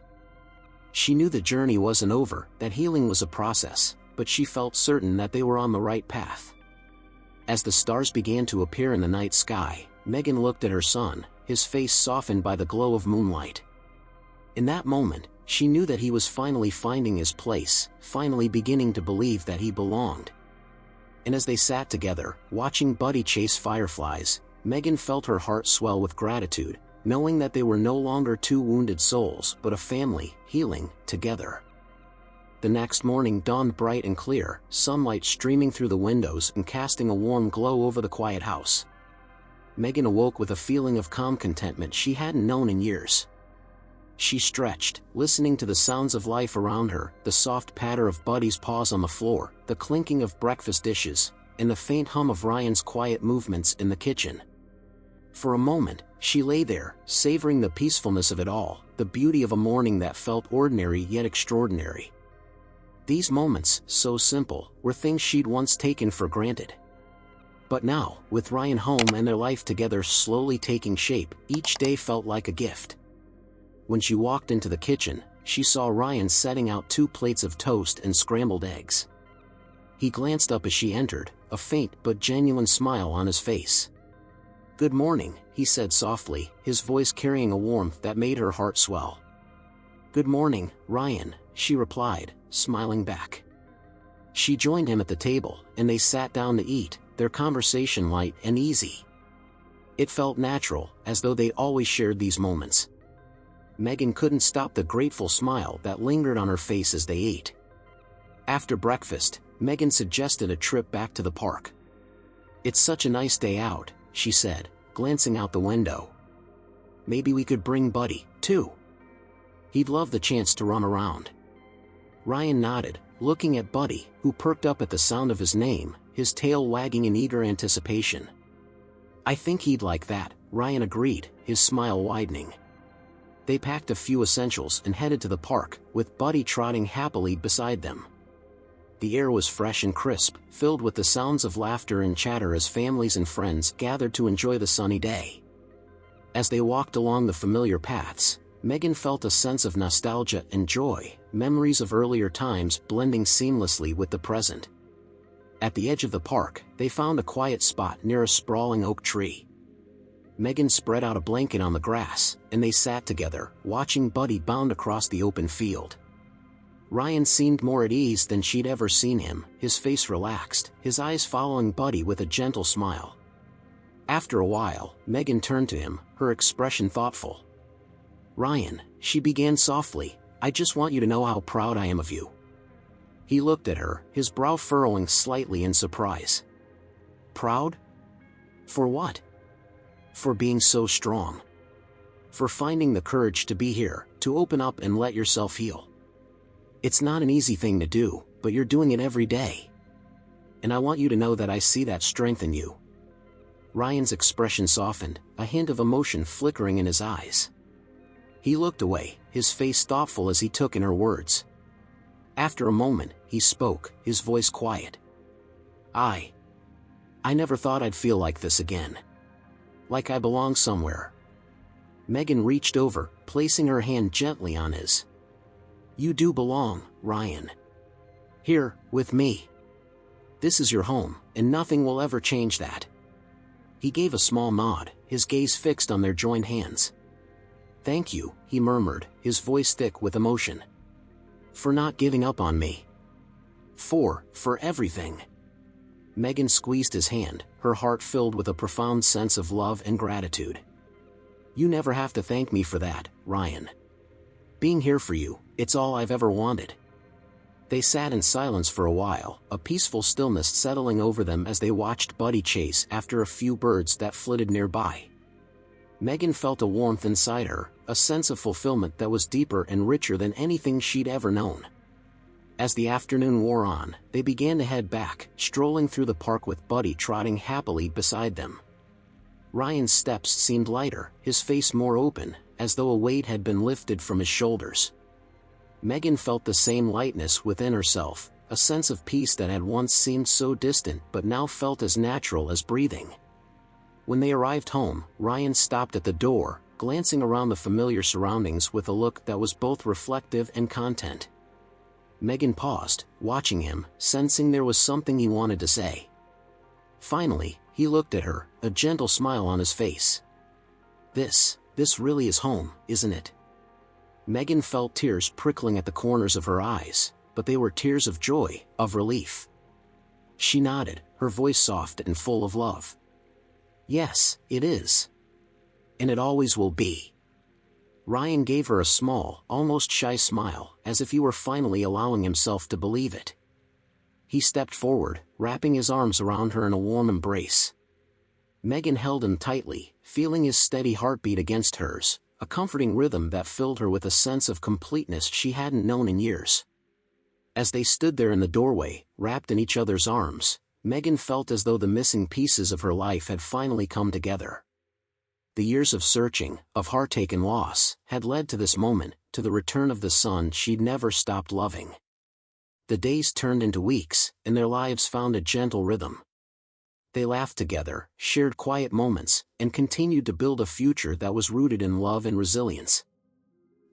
She knew the journey wasn't over, that healing was a process, but she felt certain that they were on the right path. As the stars began to appear in the night sky, Megan looked at her son, his face softened by the glow of moonlight. In that moment, she knew that he was finally finding his place, finally beginning to believe that he belonged. And as they sat together, watching Buddy chase fireflies, Megan felt her heart swell with gratitude, knowing that they were no longer two wounded souls but a family, healing together. The next morning dawned bright and clear, sunlight streaming through the windows and casting a warm glow over the quiet house. Megan awoke with a feeling of calm contentment she hadn't known in years. She stretched, listening to the sounds of life around her, the soft patter of Buddy's paws on the floor, the clinking of breakfast dishes, and the faint hum of Ryan's quiet movements in the kitchen. For a moment, she lay there, savoring the peacefulness of it all, the beauty of a morning that felt ordinary yet extraordinary. These moments, so simple, were things she'd once taken for granted. But now, with Ryan home and their life together slowly taking shape, each day felt like a gift. When she walked into the kitchen, she saw Ryan setting out 2 plates of toast and scrambled eggs. He glanced up as she entered, a faint but genuine smile on his face. "Good morning," he said softly, his voice carrying a warmth that made her heart swell. "Good morning, Ryan," she replied, smiling back. She joined him at the table, and they sat down to eat, their conversation light and easy. It felt natural, as though they always shared these moments. Megan couldn't stop the grateful smile that lingered on her face as they ate. After breakfast, Megan suggested a trip back to the park. "It's such a nice day out," she said, glancing out the window. "Maybe we could bring Buddy, too. He'd love the chance to run around." Ryan nodded, looking at Buddy, who perked up at the sound of his name, his tail wagging in eager anticipation. "I think he'd like that," Ryan agreed, his smile widening. They packed a few essentials and headed to the park, with Buddy trotting happily beside them. The air was fresh and crisp, filled with the sounds of laughter and chatter as families and friends gathered to enjoy the sunny day. As they walked along the familiar paths, Megan felt a sense of nostalgia and joy, memories of earlier times blending seamlessly with the present. At the edge of the park, they found a quiet spot near a sprawling oak tree. Megan spread out a blanket on the grass, and they sat together, watching Buddy bound across the open field. Ryan seemed more at ease than she'd ever seen him, his face relaxed, his eyes following Buddy with a gentle smile. After a while, Megan turned to him, her expression thoughtful. "Ryan," she began softly, "I just want you to know how proud I am of you." He looked at her, his brow furrowing slightly in surprise. "Proud? For what?" "For being so strong. For finding the courage to be here, to open up and let yourself heal. It's not an easy thing to do, but you're doing it every day. And I want you to know that I see that strength in you." Ryan's expression softened, a hint of emotion flickering in his eyes. He looked away, his face thoughtful as he took in her words. After a moment, he spoke, his voice quiet. I never thought I'd feel like this again. Like I belong somewhere." Megan reached over, placing her hand gently on his. "You do belong, Ryan. Here, with me. This is your home, and nothing will ever change that." He gave a small nod, his gaze fixed on their joined hands. "Thank you," he murmured, his voice thick with emotion. "For not giving up on me. For everything." Megan squeezed his hand, her heart filled with a profound sense of love and gratitude. "You never have to thank me for that, Ryan. Being here for you, it's all I've ever wanted." They sat in silence for a while, a peaceful stillness settling over them as they watched Buddy chase after a few birds that flitted nearby. Megan felt a warmth inside her, a sense of fulfillment that was deeper and richer than anything she'd ever known. As the afternoon wore on, they began to head back, strolling through the park with Buddy trotting happily beside them. Ryan's steps seemed lighter, his face more open, as though a weight had been lifted from his shoulders. Megan felt the same lightness within herself, a sense of peace that had once seemed so distant but now felt as natural as breathing. When they arrived home, Ryan stopped at the door, glancing around the familiar surroundings with a look that was both reflective and content. Megan paused, watching him, sensing there was something he wanted to say. Finally, he looked at her, a gentle smile on his face. This really is home, isn't it?" Megan felt tears prickling at the corners of her eyes, but they were tears of joy, of relief. She nodded, her voice soft and full of love. "Yes, it is. And it always will be." Ryan gave her a small, almost shy smile, as if he were finally allowing himself to believe it. He stepped forward, wrapping his arms around her in a warm embrace. Megan held him tightly, feeling his steady heartbeat against hers, a comforting rhythm that filled her with a sense of completeness she hadn't known in years. As they stood there in the doorway, wrapped in each other's arms, Megan felt as though the missing pieces of her life had finally come together. The years of searching, of heartache and loss, had led to this moment, to the return of the son she'd never stopped loving. The days turned into weeks, and their lives found a gentle rhythm. They laughed together, shared quiet moments, and continued to build a future that was rooted in love and resilience.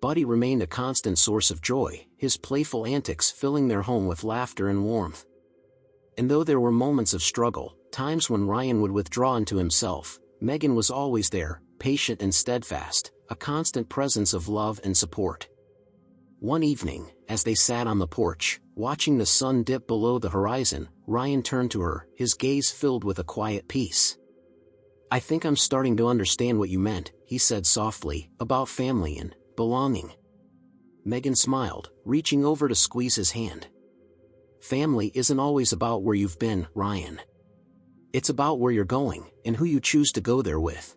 Buddy remained a constant source of joy, his playful antics filling their home with laughter and warmth. And though there were moments of struggle, times when Ryan would withdraw into himself, Megan was always there, patient and steadfast, a constant presence of love and support. One evening, as they sat on the porch, watching the sun dip below the horizon, Ryan turned to her, his gaze filled with a quiet peace. "I think I'm starting to understand what you meant," he said softly, "about family and belonging." Megan smiled, reaching over to squeeze his hand. "Family isn't always about where you've been, Ryan. It's about where you're going, and who you choose to go there with."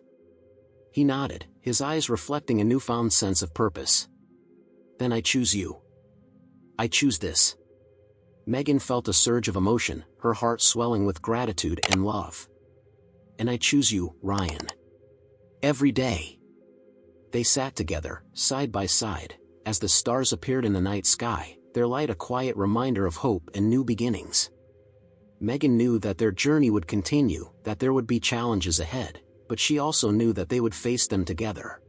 He nodded, his eyes reflecting a newfound sense of purpose. "Then I choose you. I choose this." Megan felt a surge of emotion, her heart swelling with gratitude and love. "And I choose you, Ryan. Every day." They sat together, side by side, as the stars appeared in the night sky, their light a quiet reminder of hope and new beginnings. Megan knew that their journey would continue, that there would be challenges ahead, but she also knew that they would face them together.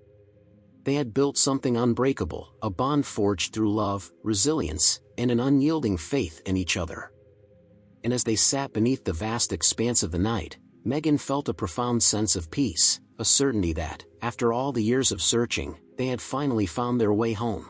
They had built something unbreakable, a bond forged through love, resilience, and an unyielding faith in each other. And as they sat beneath the vast expanse of the night, Megan felt a profound sense of peace, a certainty that, after all the years of searching, they had finally found their way home.